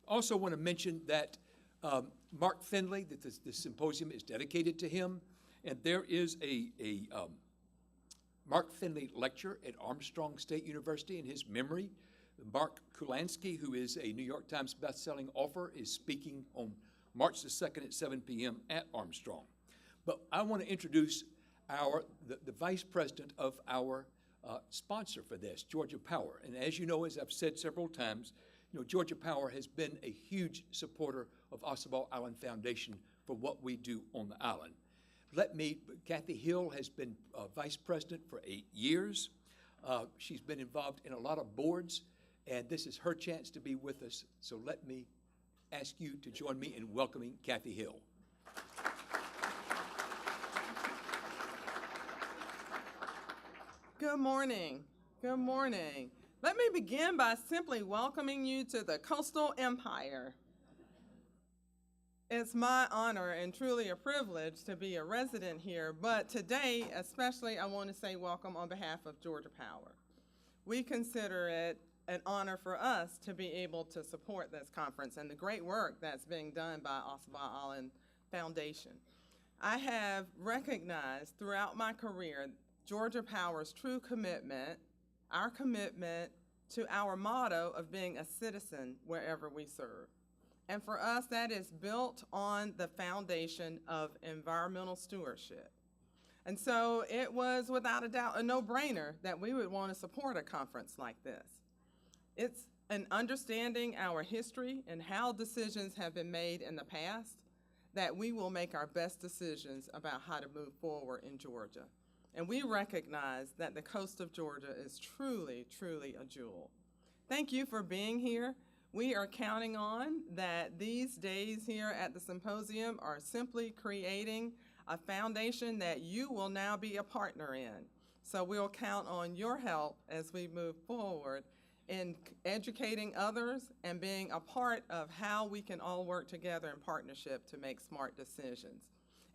Also want to mention that Mark Finley, that this symposium is dedicated to him, and there is a Mark Finley lecture at Armstrong State University in his memory. Mark Kulansky, who is a New York Times bestselling author, is speaking on March the 2nd at 7 p.m. at Armstrong. But I want to introduce the vice president of our sponsor for this, Georgia Power. And as you know, as I've said several times, Georgia Power has been a huge supporter of Ossabaw Island Foundation for what we do on the island. Kathy Hill has been vice president for 8 years. She's been involved in a lot of boards, and this is her chance to be with us. So let me ask you to join me in welcoming Kathy Hill. Good morning. Good morning. Let me begin by simply welcoming you to the Coastal Empire. It's my honor and truly a privilege to be a resident here, but today especially I want to say welcome on behalf of Georgia Power. We consider it an honor for us to be able to support this conference and the great work that's being done by Ossabaw Island Foundation. I have recognized throughout my career Georgia Power's true commitment, our commitment to our motto of being a citizen wherever we serve. And for us, that is built on the foundation of environmental stewardship. And so it was without a doubt a no-brainer that we would want to support a conference like this. It's an understanding our history and how decisions have been made in the past that we will make our best decisions about how to move forward in Georgia. And we recognize that the coast of Georgia is truly, truly a jewel. Thank you for being here. We are counting on that these days here at the symposium are simply creating a foundation that you will now be a partner in. So we'll count on your help as we move forward in educating others and being a part of how we can all work together in partnership to make smart decisions,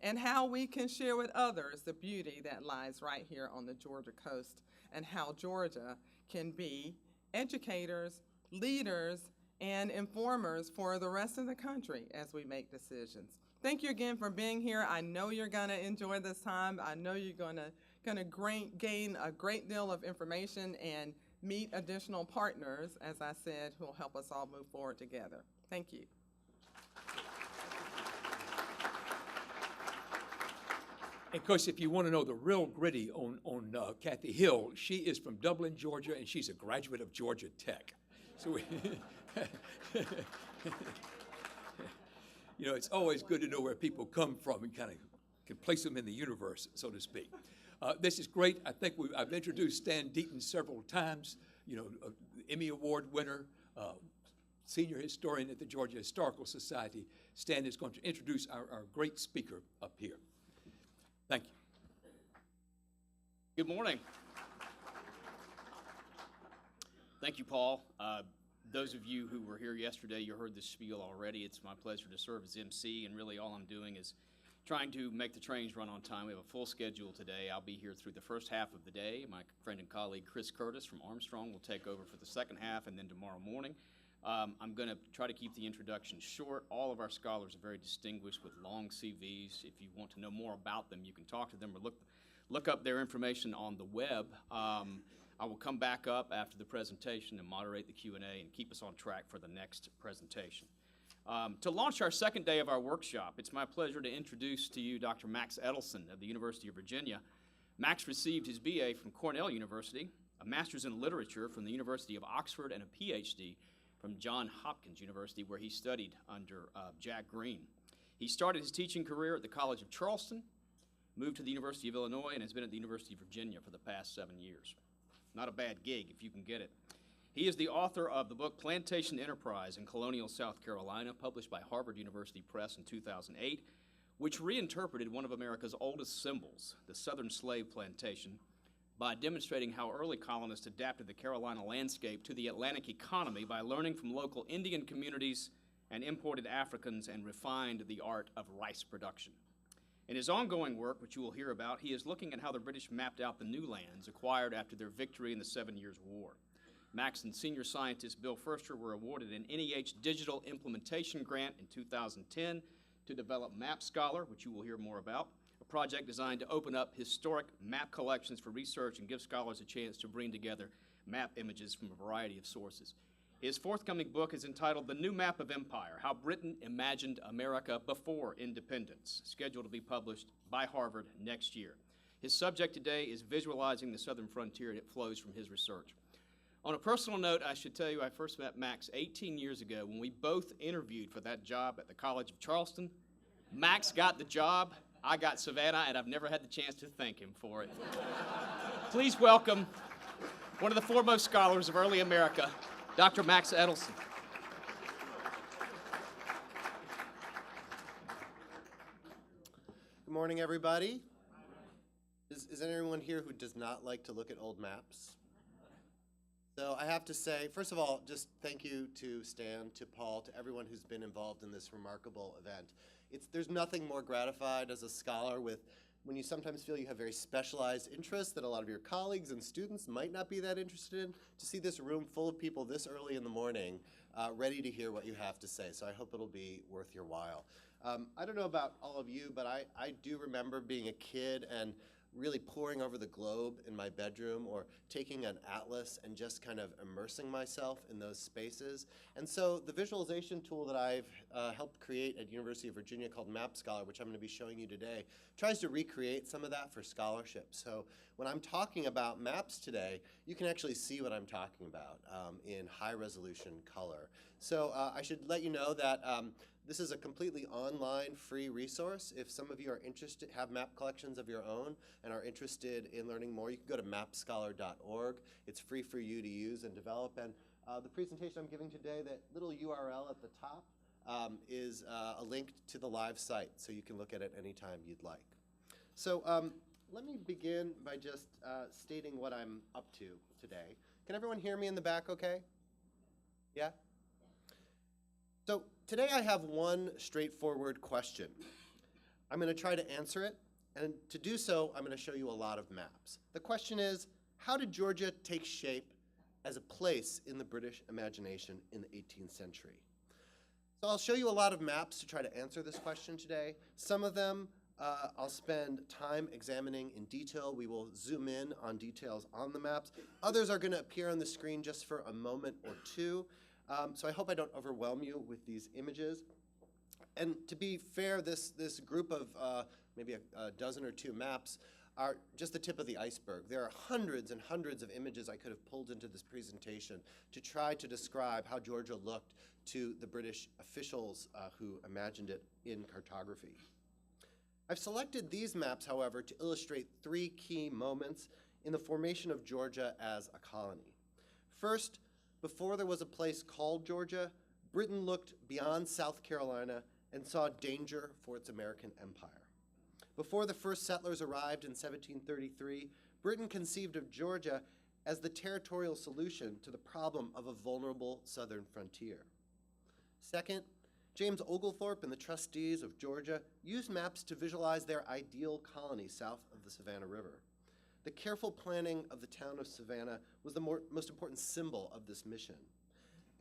and how we can share with others the beauty that lies right here on the Georgia coast, and how Georgia can be educators, leaders, and informers for the rest of the country as we make decisions. Thank you again for being here. I know you're going to enjoy this time. I know you're going to gain a great deal of information and meet additional partners, as I said, who will help us all move forward together. Thank you. And of course, if you want to know the real gritty on Kathy Hill, she is from Dublin, Georgia, and she's a graduate of Georgia Tech. So it's always good to know where people come from and kind of can place them in the universe, so to speak. This is great. I think I've introduced Stan Deaton several times, Emmy Award winner, senior historian at the Georgia Historical Society. Stan is going to introduce our great speaker up here. Thank you. Good morning. Thank you, Paul. Those of you who were here yesterday, you heard this spiel already. It's my pleasure to serve as MC, and really all I'm doing is trying to make the trains run on time. We have a full schedule today. I'll be here through the first half of the day. My friend and colleague Chris Curtis from Armstrong will take over for the second half, and then tomorrow morning. I'm going to try to keep the introduction short. All of our scholars are very distinguished with long CVs. If you want to know more about them, you can talk to them or look up their information on the web. I will come back up after the presentation and moderate the Q&A and keep us on track for the next presentation. To launch our second day of our workshop, it's my pleasure to introduce to you Dr. Max Edelson of the University of Virginia. Max received his BA from Cornell University, a master's in literature from the University of Oxford, and a PhD from Johns Hopkins University, where he studied under Jack Green. He started his teaching career at the College of Charleston, moved to the University of Illinois, and has been at the University of Virginia for the past 7 years. Not a bad gig if you can get it. He is the author of the book Plantation Enterprise in Colonial South Carolina, published by Harvard University Press in 2008, which reinterpreted one of America's oldest symbols, the Southern slave plantation, by demonstrating how early colonists adapted the Carolina landscape to the Atlantic economy by learning from local Indian communities and imported Africans and refined the art of rice production. In his ongoing work, which you will hear about, he is looking at how the British mapped out the new lands acquired after their victory in the 7 Years' War. Max and senior scientist Bill Furster were awarded an NEH Digital Implementation Grant in 2010 to develop Map Scholar, which you will hear more about, a project designed to open up historic map collections for research and give scholars a chance to bring together map images from a variety of sources. His forthcoming book is entitled The New Map of Empire, How Britain Imagined America Before Independence, scheduled to be published by Harvard next year. His subject today is visualizing the southern frontier, and it flows from his research. On a personal note, I should tell you I first met Max 18 years ago when we both interviewed for that job at the College of Charleston. Max got the job, I got Savannah, and I've never had the chance to thank him for it. Please welcome one of the foremost scholars of early America, Dr. Max Edelson. Good morning, everybody. Is there anyone here who does not like to look at old maps? So I have to say, first of all, just thank you to Stan, to Paul, to everyone who's been involved in this remarkable event. There's nothing more gratified as a scholar when you sometimes feel you have very specialized interests that a lot of your colleagues and students might not be that interested in, to see this room full of people this early in the morning ready to hear what you have to say. So I hope it'll be worth your while. I don't know about all of you, but I do remember being a kid and really poring over the globe in my bedroom or taking an atlas and just kind of immersing myself in those spaces. And so the visualization tool that I've helped create at University of Virginia called Map Scholar, which I'm going to be showing you today, tries to recreate some of that for scholarship. So when I'm talking about maps today, you can actually see what I'm talking about in high resolution color. So I should let you know that this is a completely online free resource. If some of you are interested, have map collections of your own and are interested in learning more, you can go to mapscholar.org. It's free for you to use and develop. And the presentation I'm giving today, that little URL at the top, is a link to the live site, so you can look at it anytime you'd like. So let me begin by just stating what I'm up to today. Can everyone hear me in the back okay? Yeah? So today I have one straightforward question. I'm going to try to answer it, and to do so, I'm going to show you a lot of maps. The question is, how did Georgia take shape as a place in the British imagination in the 18th century? So I'll show you a lot of maps to try to answer this question today. Some of them I'll spend time examining in detail. We will zoom in on details on the maps. Others are going to appear on the screen just for a moment or two. So I hope I don't overwhelm you with these images. And to be fair, this group of maybe a dozen or two maps are just the tip of the iceberg. There are hundreds and hundreds of images I could have pulled into this presentation to try to describe how Georgia looked to the British officials who imagined it in cartography. I've selected these maps, however, to illustrate three key moments in the formation of Georgia as a colony. First, before there was a place called Georgia, Britain looked beyond South Carolina and saw danger for its American empire. Before the first settlers arrived in 1733, Britain conceived of Georgia as the territorial solution to the problem of a vulnerable southern frontier. Second, James Oglethorpe and the trustees of Georgia used maps to visualize their ideal colony south of the Savannah River. The careful planning of the town of Savannah was the most important symbol of this mission.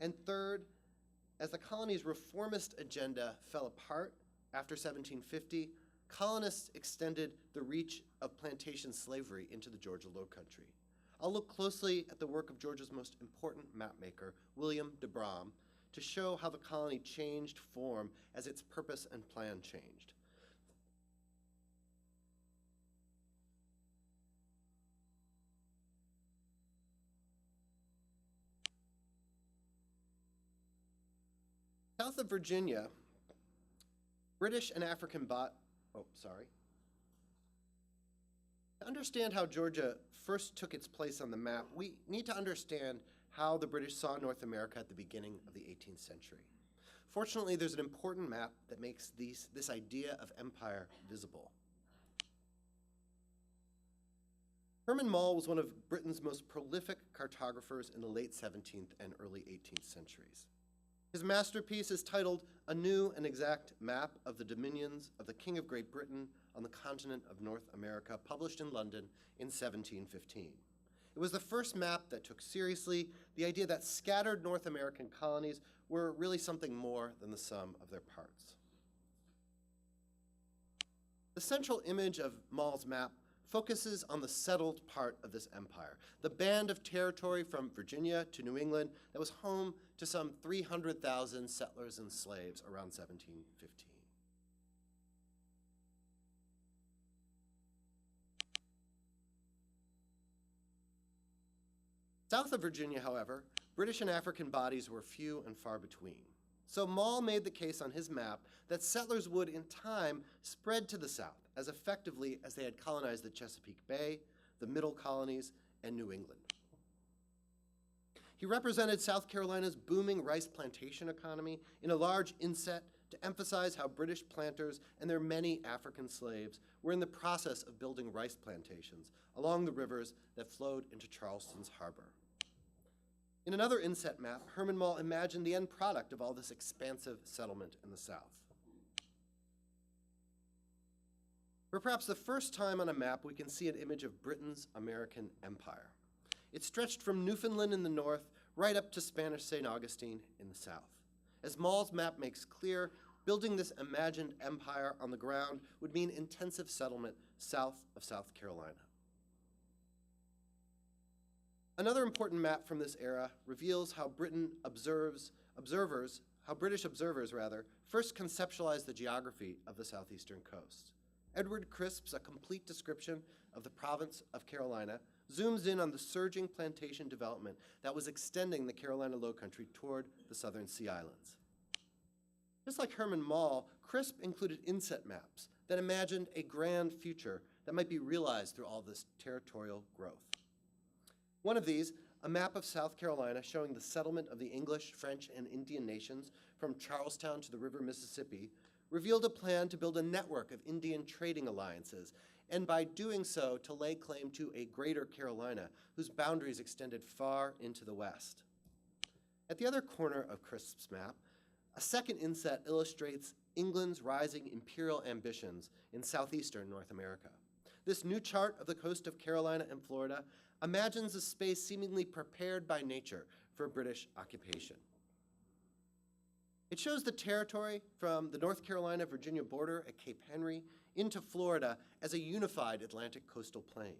And third, as the colony's reformist agenda fell apart after 1750, colonists extended the reach of plantation slavery into the Georgia Lowcountry. I'll look closely at the work of Georgia's most important mapmaker, William de Brom, to show how the colony changed form as its purpose and plan changed. South of Virginia, British and African To understand how Georgia first took its place on the map, we need to understand how the British saw North America at the beginning of the 18th century. Fortunately, there's an important map that makes this idea of empire visible. Herman Mall was one of Britain's most prolific cartographers in the late 17th and early 18th centuries. His masterpiece is titled A New and Exact Map of the Dominions of the King of Great Britain on the Continent of North America, published in London in 1715. It was the first map that took seriously the idea that scattered North American colonies were really something more than the sum of their parts. The central image of Mall's map focuses on the settled part of this empire, the band of territory from Virginia to New England that was home to some 300,000 settlers and slaves around 1715. South of Virginia, however, British and African bodies were few and far between. So Mall made the case on his map that settlers would, in time, spread to the south as effectively as they had colonized the Chesapeake Bay, the Middle Colonies, and New England. He represented South Carolina's booming rice plantation economy in a large inset to emphasize how British planters and their many African slaves were in the process of building rice plantations along the rivers that flowed into Charleston's harbor. In another inset map, Herman Mall imagined the end product of all this expansive settlement in the South. For perhaps the first time on a map, we can see an image of Britain's American empire. It stretched from Newfoundland in the north right up to Spanish St. Augustine in the south. As Mall's map makes clear, building this imagined empire on the ground would mean intensive settlement south of South Carolina. Another important map from this era reveals how British observers first conceptualized the geography of the southeastern coast. Edward Crisp's A Complete Description of the Province of Carolina zooms in on the surging plantation development that was extending the Carolina Lowcountry toward the southern Sea Islands. Just like Herman Mall, Crisp included inset maps that imagined a grand future that might be realized through all this territorial growth. One of these, a map of South Carolina showing the settlement of the English, French, and Indian nations from Charlestown to the River Mississippi, revealed a plan to build a network of Indian trading alliances, and by doing so, to lay claim to a greater Carolina whose boundaries extended far into the west. At the other corner of Crisp's map, a second inset illustrates England's rising imperial ambitions in southeastern North America. This new chart of the coast of Carolina and Florida imagines a space seemingly prepared by nature for British occupation. It shows the territory from the North Carolina-Virginia border at Cape Henry into Florida as a unified Atlantic coastal plain.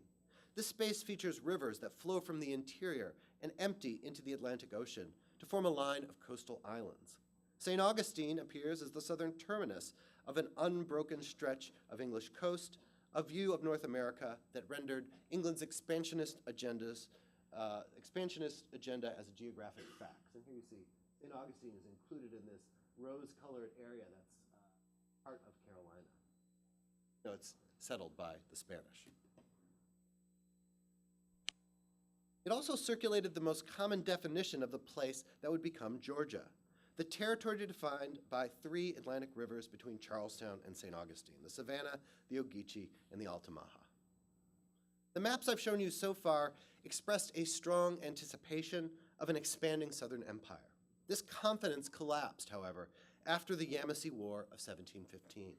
This space features rivers that flow from the interior and empty into the Atlantic Ocean to form a line of coastal islands. St. Augustine appears as the southern terminus of an unbroken stretch of English coast, a view of North America that rendered England's expansionist agenda as a geographic fact. And here you see St. Augustine is included in this rose-colored area that's part of Carolina. No, it's settled by the Spanish. It also circulated the most common definition of the place that would become Georgia, the territory defined by three Atlantic rivers between Charlestown and St. Augustine, the Savannah, the Ogeechee, and the Altamaha. The maps I've shown you so far expressed a strong anticipation of an expanding Southern empire. This confidence collapsed, however, after the Yamasee War of 1715.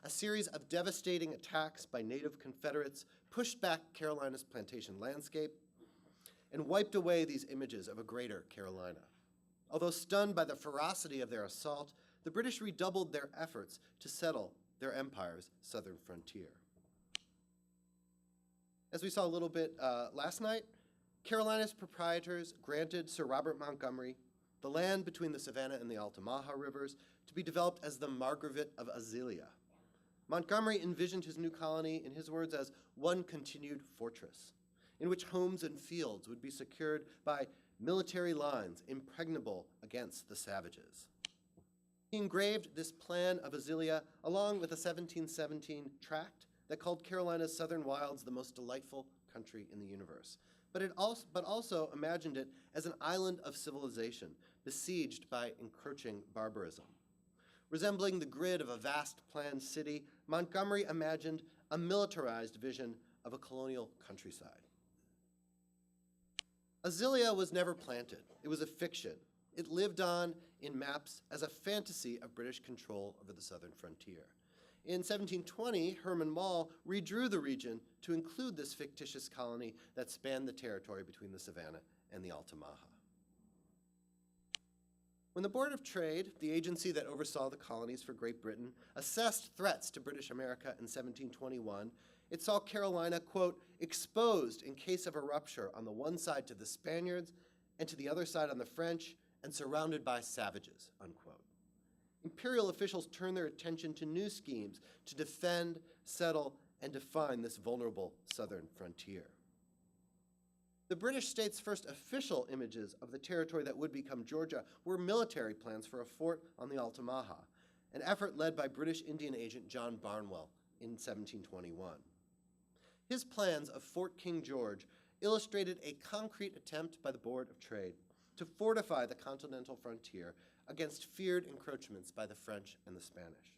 A series of devastating attacks by native Confederates pushed back Carolina's plantation landscape and wiped away these images of a greater Carolina. Although stunned by the ferocity of their assault, the British redoubled their efforts to settle their empire's southern frontier. As we saw a little bit last night, Carolina's proprietors granted Sir Robert Montgomery the land between the Savannah and the Altamaha rivers to be developed as the Margravate of Azelia. Montgomery envisioned his new colony, in his words, as one continued fortress, in which homes and fields would be secured by military lines impregnable against the savages. He engraved this plan of Azelia along with a 1717 tract that called Carolina's southern wilds the most delightful country in the universe, but also imagined it as an island of civilization besieged by encroaching barbarism. Resembling the grid of a vast planned city, Montgomery imagined a militarized vision of a colonial countryside. Azelia was never planted. It was a fiction. It lived on in maps as a fantasy of British control over the southern frontier. In 1720, Herman Mall redrew the region to include this fictitious colony that spanned the territory between the Savannah and the Altamaha. When the Board of Trade, the agency that oversaw the colonies for Great Britain, assessed threats to British America in 1721, it saw Carolina, quote, exposed in case of a rupture on the one side to the Spaniards and to the other side on the French, and surrounded by savages, unquote. Imperial officials turned their attention to new schemes to defend, settle, and define this vulnerable southern frontier. The British state's first official images of the territory that would become Georgia were military plans for a fort on the Altamaha, an effort led by British Indian agent John Barnwell in 1721. His plans of Fort King George illustrated a concrete attempt by the Board of Trade to fortify the continental frontier against feared encroachments by the French and the Spanish.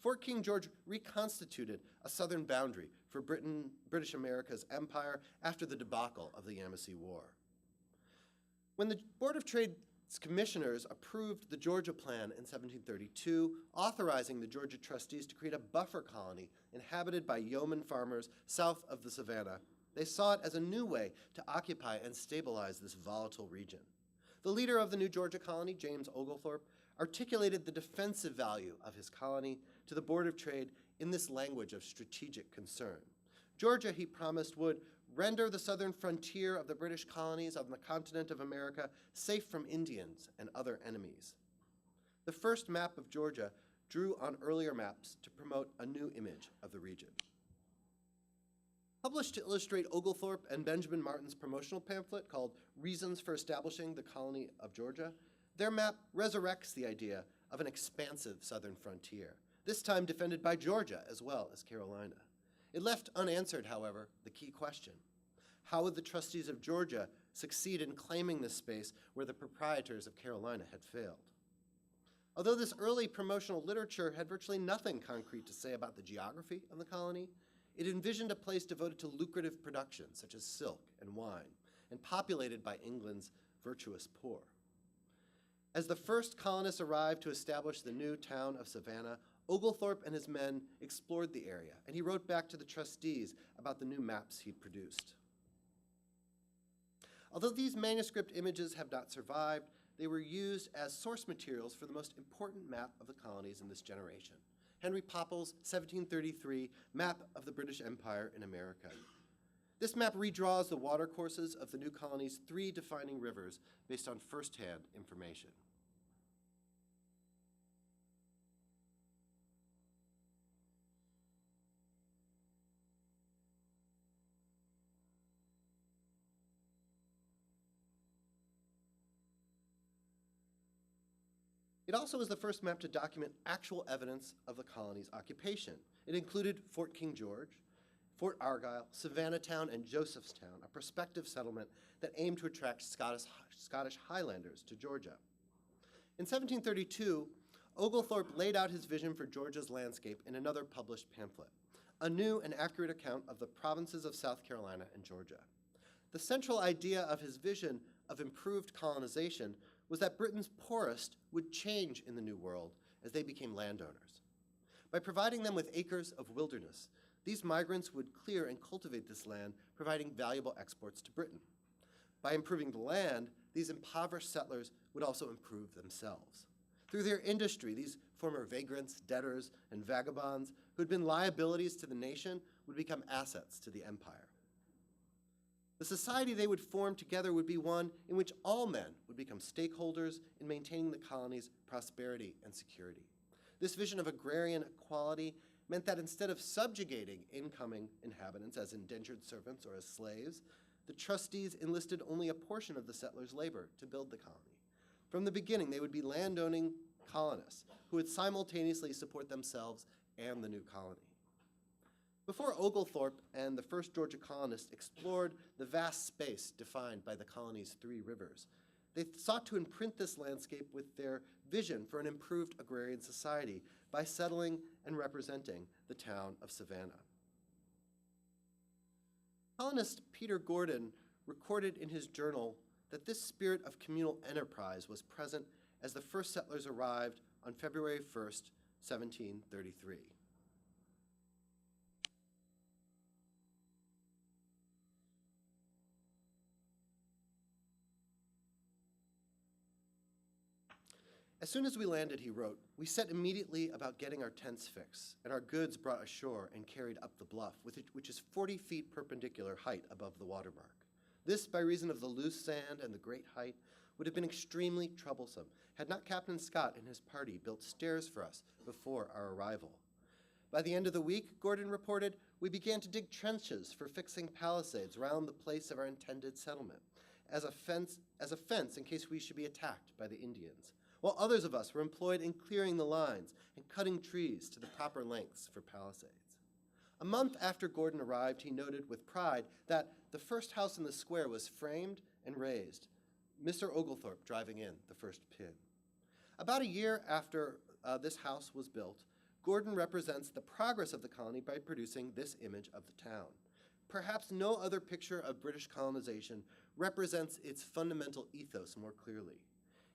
Fort King George reconstituted a southern boundary for British America's empire after the debacle of the Yamasee War. When the Board of Trade's commissioners approved the Georgia Plan in 1732, authorizing the Georgia trustees to create a buffer colony inhabited by yeoman farmers south of the Savannah, they saw it as a new way to occupy and stabilize this volatile region. The leader of the new Georgia colony, James Oglethorpe, articulated the defensive value of his colony to the Board of Trade in this language of strategic concern. Georgia, he promised, would render the southern frontier of the British colonies on the continent of America safe from Indians and other enemies. The first map of Georgia drew on earlier maps to promote a new image of the region. Published to illustrate Oglethorpe and Benjamin Martin's promotional pamphlet called Reasons for Establishing the Colony of Georgia, their map resurrects the idea of an expansive southern frontier, this time defended by Georgia as well as Carolina. It left unanswered, however, the key question: how would the trustees of Georgia succeed in claiming this space where the proprietors of Carolina had failed? Although this early promotional literature had virtually nothing concrete to say about the geography of the colony, it envisioned a place devoted to lucrative productions such as silk and wine, and populated by England's virtuous poor. As the first colonists arrived to establish the new town of Savannah, Oglethorpe and his men explored the area, and he wrote back to the trustees about the new maps he'd produced. Although these manuscript images have not survived, they were used as source materials for the most important map of the colonies in this generation, Henry Popples' 1733 Map of the British Empire in America. This map redraws the watercourses of the new colony's 3 defining rivers based on first-hand information. It also was the first map to document actual evidence of the colony's occupation. It included Fort King George, Fort Argyle, Savannahtown, and Josephstown, a prospective settlement that aimed to attract Scottish Highlanders to Georgia. In 1732, Oglethorpe laid out his vision for Georgia's landscape in another published pamphlet, a new and accurate account of the provinces of South Carolina and Georgia. The central idea of his vision of improved colonization was that Britain's poorest would change in the New World as they became landowners. By providing them with acres of wilderness, these migrants would clear and cultivate this land, providing valuable exports to Britain. By improving the land, these impoverished settlers would also improve themselves. Through their industry, these former vagrants, debtors, and vagabonds who had been liabilities to the nation would become assets to the empire. The society they would form together would be one in which all men would become stakeholders in maintaining the colony's prosperity and security. This vision of agrarian equality meant that instead of subjugating incoming inhabitants as indentured servants or as slaves, the trustees enlisted only a portion of the settlers' labor to build the colony. From the beginning, they would be landowning colonists who would simultaneously support themselves and the new colony. Before Oglethorpe and the first Georgia colonists explored the vast space defined by the colony's 3 rivers, they sought to imprint this landscape with their vision for an improved agrarian society by settling and representing the town of Savannah. Colonist Peter Gordon recorded in his journal that this spirit of communal enterprise was present as the first settlers arrived on February 1st, 1733. As soon as we landed, he wrote, we set immediately about getting our tents fixed and our goods brought ashore and carried up the bluff, which is 40 feet perpendicular height above the water mark. This, by reason of the loose sand and the great height, would have been extremely troublesome had not Captain Scott and his party built stairs for us before our arrival. By the end of the week, Gordon reported, we began to dig trenches for fixing palisades round the place of our intended settlement as a fence in case we should be attacked by the Indians, while others of us were employed in clearing the lines and cutting trees to the proper lengths for palisades. A month after Gordon arrived, he noted with pride that the first house in the square was framed and raised, Mr. Oglethorpe driving in the first pin. About a year after this house was built, Gordon represents the progress of the colony by producing this image of the town. Perhaps no other picture of British colonization represents its fundamental ethos more clearly.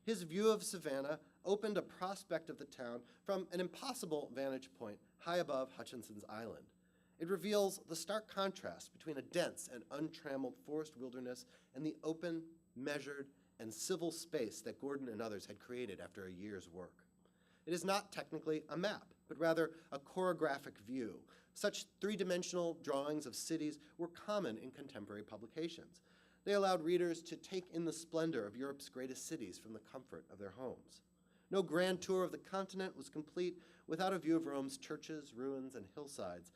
His view of Savannah opened a prospect of the town from an impossible vantage point high above Hutchinson's Island. It reveals the stark contrast between a dense and untrammeled forest wilderness and the open, measured, and civil space that Gordon and others had created after a year's work. It is not technically a map, but rather a chorographic view. Such three-dimensional drawings of cities were common in contemporary publications. They allowed readers to take in the splendor of Europe's greatest cities from the comfort of their homes. No grand tour of the continent was complete without a view of Rome's churches, ruins, and hillsides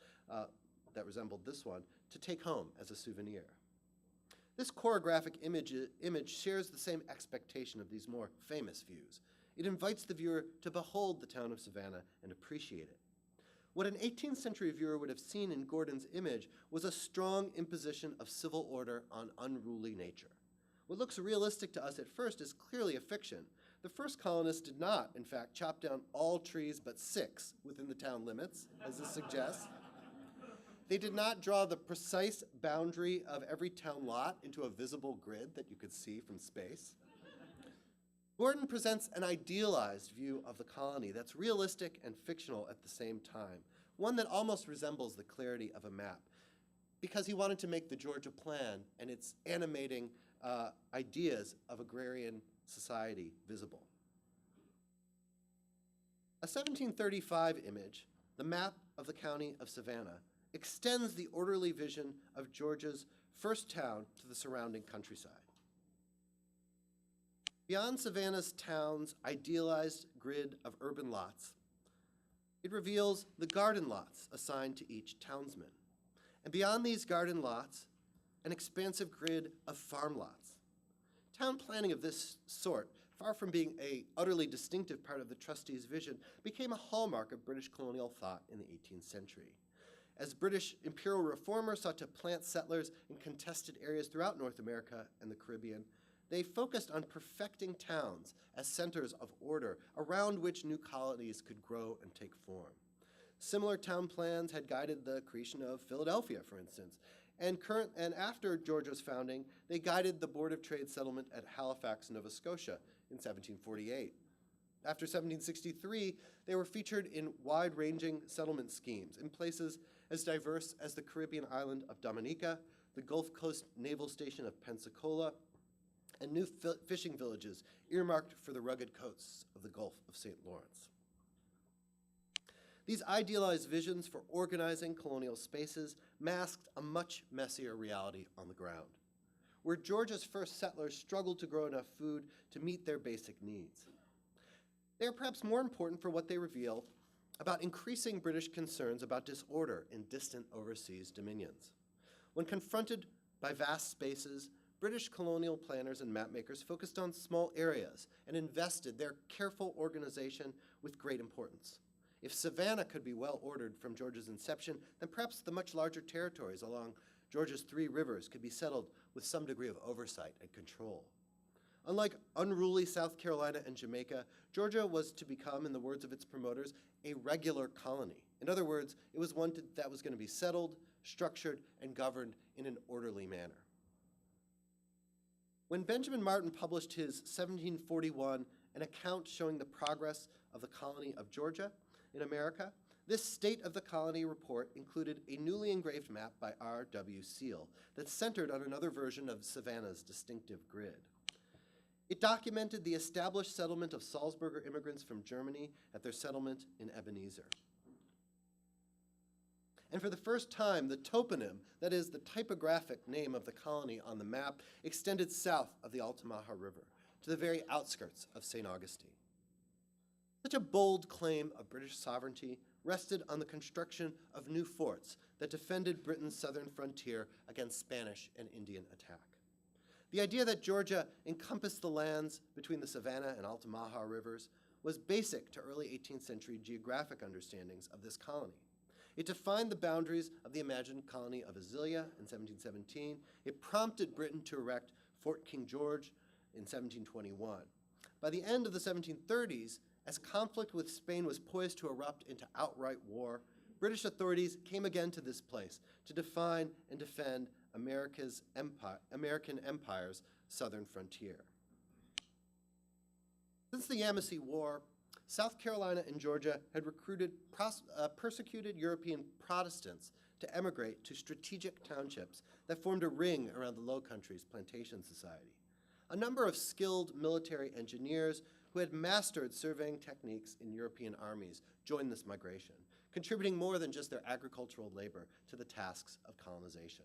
that resembled this one to take home as a souvenir. This chorographic image shares the same expectation of these more famous views. It invites the viewer to behold the town of Savannah and appreciate it. What an 18th century viewer would have seen in Gordon's image was a strong imposition of civil order on unruly nature. What looks realistic to us at first is clearly a fiction. The first colonists did not, in fact, chop down all trees but 6 within the town limits, as this suggests. They did not draw the precise boundary of every town lot into a visible grid that you could see from space. Gordon presents an idealized view of the colony that's realistic and fictional at the same time, one that almost resembles the clarity of a map, because he wanted to make the Georgia Plan and its animating ideas of agrarian society visible. A 1735 image, the map of the county of Savannah, extends the orderly vision of Georgia's first town to the surrounding countryside. Beyond Savannah's town's idealized grid of urban lots, it reveals the garden lots assigned to each townsman. And beyond these garden lots, an expansive grid of farm lots. Town planning of this sort, far from being an utterly distinctive part of the trustees' vision, became a hallmark of British colonial thought in the 18th century. As British imperial reformers sought to plant settlers in contested areas throughout North America and the Caribbean, they focused on perfecting towns as centers of order around which new colonies could grow and take form. Similar town plans had guided the creation of Philadelphia, for instance, and after Georgia's founding, they guided the Board of Trade settlement at Halifax, Nova Scotia in 1748. After 1763, they were featured in wide-ranging settlement schemes in places as diverse as the Caribbean island of Dominica, the Gulf Coast Naval Station of Pensacola, and new fishing villages earmarked for the rugged coasts of the Gulf of St. Lawrence. These idealized visions for organizing colonial spaces masked a much messier reality on the ground, where Georgia's first settlers struggled to grow enough food to meet their basic needs. They are perhaps more important for what they reveal about increasing British concerns about disorder in distant overseas dominions. When confronted by vast spaces, British colonial planners and mapmakers focused on small areas and invested their careful organization with great importance. If Savannah could be well ordered from Georgia's inception, then perhaps the much larger territories along Georgia's 3 rivers could be settled with some degree of oversight and control. Unlike unruly South Carolina and Jamaica, Georgia was to become, in the words of its promoters, a regular colony. In other words, it was one that was going to be settled, structured, and governed in an orderly manner. When Benjamin Martin published his 1741 an account showing the progress of the colony of Georgia in America, this State of the Colony report included a newly engraved map by R.W. Seal that centered on another version of Savannah's distinctive grid. It documented the established settlement of Salzburger immigrants from Germany at their settlement in Ebenezer. And for the first time, the toponym, that is, the typographic name of the colony on the map, extended south of the Altamaha River to the very outskirts of St. Augustine. Such a bold claim of British sovereignty rested on the construction of new forts that defended Britain's southern frontier against Spanish and Indian attack. The idea that Georgia encompassed the lands between the Savannah and Altamaha rivers was basic to early 18th century geographic understandings of this colony. It defined the boundaries of the imagined colony of Azilia in 1717. It prompted Britain to erect Fort King George in 1721. By the end of the 1730s, as conflict with Spain was poised to erupt into outright war, British authorities came again to this place to define and defend American Empire's southern frontier. Since the Yamasee War, South Carolina and Georgia had recruited persecuted European Protestants to emigrate to strategic townships that formed a ring around the Low Countries Plantation Society. A number of skilled military engineers who had mastered surveying techniques in European armies joined this migration, contributing more than just their agricultural labor to the tasks of colonization.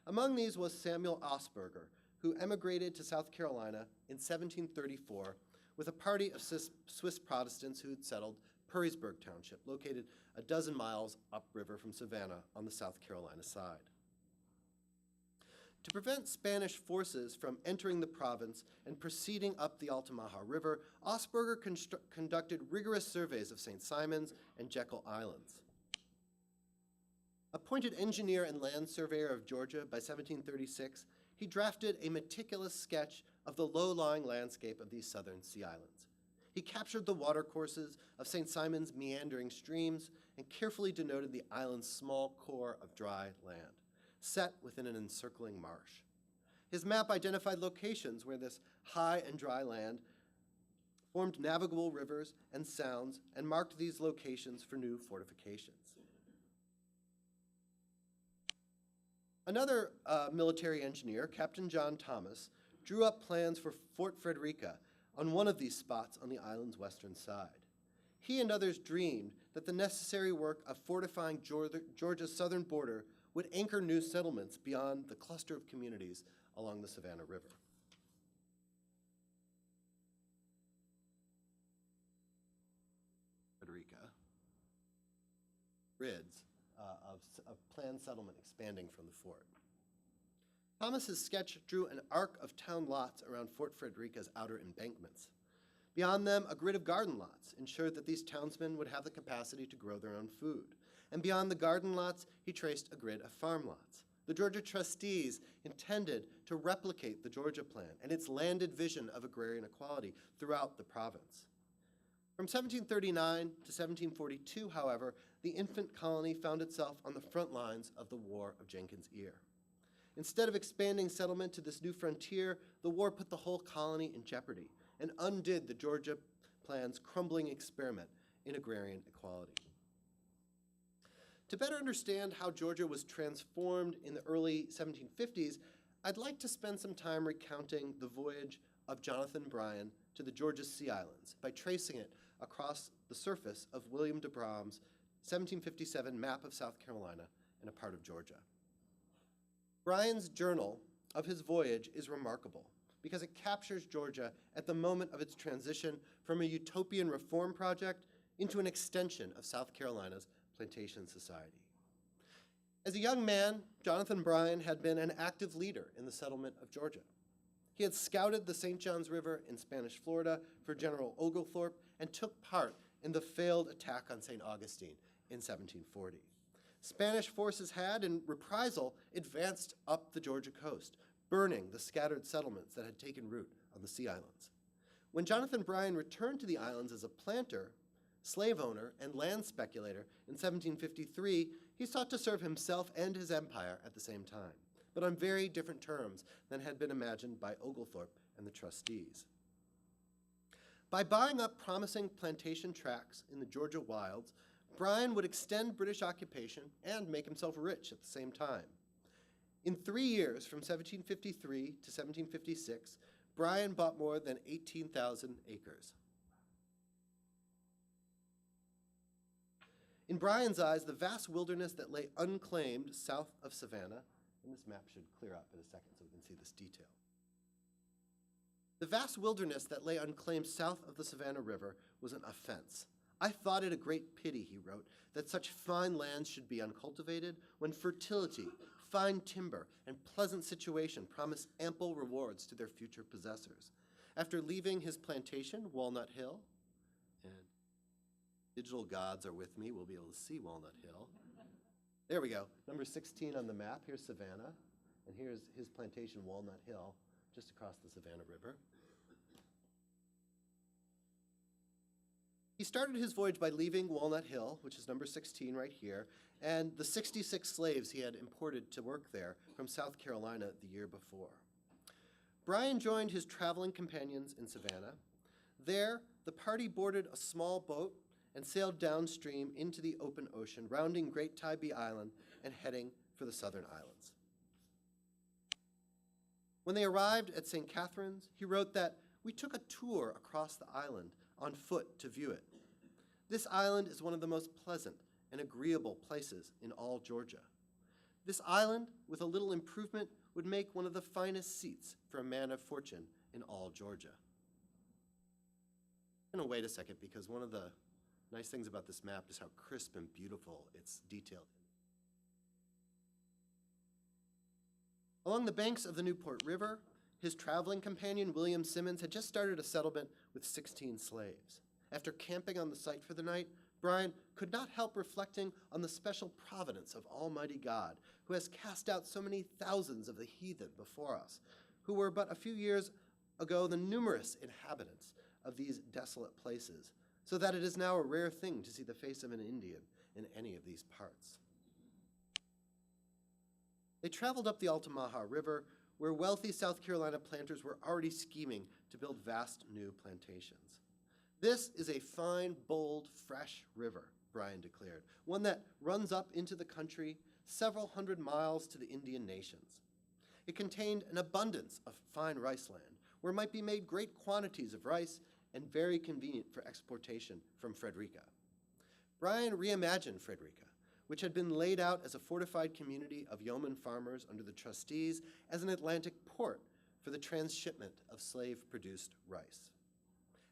Among these was Samuel Osberger, who emigrated to South Carolina in 1734 with a party of Swiss Protestants who had settled Perrysburg Township, located a dozen miles upriver from Savannah on the South Carolina side. To prevent Spanish forces from entering the province and proceeding up the Altamaha River, Osberger conducted rigorous surveys of St. Simon's and Jekyll Islands. Appointed engineer and land surveyor of Georgia by 1736, he drafted a meticulous sketch of the low-lying landscape of these southern sea islands. He captured the watercourses of St. Simon's meandering streams and carefully denoted the island's small core of dry land, set within an encircling marsh. His map identified locations where this high and dry land formed navigable rivers and sounds and marked these locations for new fortifications. Another military engineer, Captain John Thomas, drew up plans for Fort Frederica on one of these spots on the island's western side. He and others dreamed that the necessary work of fortifying Georgia's southern border would anchor new settlements beyond the cluster of communities along the Savannah River. Frederica, grids of planned settlement expanding from the fort. Thomas's sketch drew an arc of town lots around Fort Frederica's outer embankments. Beyond them, a grid of garden lots ensured that these townsmen would have the capacity to grow their own food. And beyond the garden lots, he traced a grid of farm lots. The Georgia trustees intended to replicate the Georgia Plan and its landed vision of agrarian equality throughout the province. From 1739 to 1742, however, the infant colony found itself on the front lines of the War of Jenkins' Ear. Instead of expanding settlement to this new frontier, the war put the whole colony in jeopardy and undid the Georgia Plan's crumbling experiment in agrarian equality. To better understand how Georgia was transformed in the early 1750s, I'd like to spend some time recounting the voyage of Jonathan Bryan to the Georgia Sea Islands by tracing it across the surface of William de Brahm's 1757 map of South Carolina and a part of Georgia. Bryan's journal of his voyage is remarkable because it captures Georgia at the moment of its transition from a utopian reform project into an extension of South Carolina's plantation society. As a young man, Jonathan Bryan had been an active leader in the settlement of Georgia. He had scouted the St. Johns River in Spanish Florida for General Oglethorpe and took part in the failed attack on St. Augustine in 1740. Spanish forces had, in reprisal, advanced up the Georgia coast, burning the scattered settlements that had taken root on the sea islands. When Jonathan Bryan returned to the islands as a planter, slave owner, and land speculator in 1753, he sought to serve himself and his empire at the same time, but on very different terms than had been imagined by Oglethorpe and the trustees. By buying up promising plantation tracts in the Georgia wilds, Bryan would extend British occupation and make himself rich at the same time. In 3 years, from 1753 to 1756, Bryan bought more than 18,000 acres. In Bryan's eyes, the vast wilderness that lay unclaimed south of Savannah, and this map should clear up in a second so we can see this detail. The vast wilderness that lay unclaimed south of the Savannah River was an offense. I thought it a great pity, he wrote, that such fine lands should be uncultivated when fertility, fine timber, and pleasant situation promise ample rewards to their future possessors. After leaving his plantation, Walnut Hill, and digital gods are with me, we'll be able to see Walnut Hill. There we go, number 16 on the map. Here's Savannah, and here's his plantation, Walnut Hill, just across the Savannah River. He started his voyage by leaving Walnut Hill, which is number 16 right here, and the 66 slaves he had imported to work there from South Carolina the year before. Bryan joined his traveling companions in Savannah. There, the party boarded a small boat and sailed downstream into the open ocean, rounding Great Tybee Island and heading for the southern islands. When they arrived at St. Catharines, he wrote that, "We took a tour across the island on foot to view it. This island is one of the most pleasant and agreeable places in all Georgia. This island, with a little improvement, would make one of the finest seats for a man of fortune in all Georgia." I'm going to wait a second because one of the nice things about this map is how crisp and beautiful it's detailed. Along the banks of the Newport River, his traveling companion, William Simmons, had just started a settlement with 16 slaves. After camping on the site for the night, Bryan could not help reflecting on the special providence of Almighty God, who has cast out so many thousands of the heathen before us, who were but a few years ago the numerous inhabitants of these desolate places, so that it is now a rare thing to see the face of an Indian in any of these parts. They traveled up the Altamaha River, where wealthy South Carolina planters were already scheming to build vast new plantations. "This is a fine, bold, fresh river," Bryan declared, "one that runs up into the country several hundred miles to the Indian nations. It contained an abundance of fine rice land, where might be made great quantities of rice and very convenient for exportation from Frederica." Bryan reimagined Frederica, which had been laid out as a fortified community of yeoman farmers under the trustees, as an Atlantic port for the transshipment of slave-produced rice.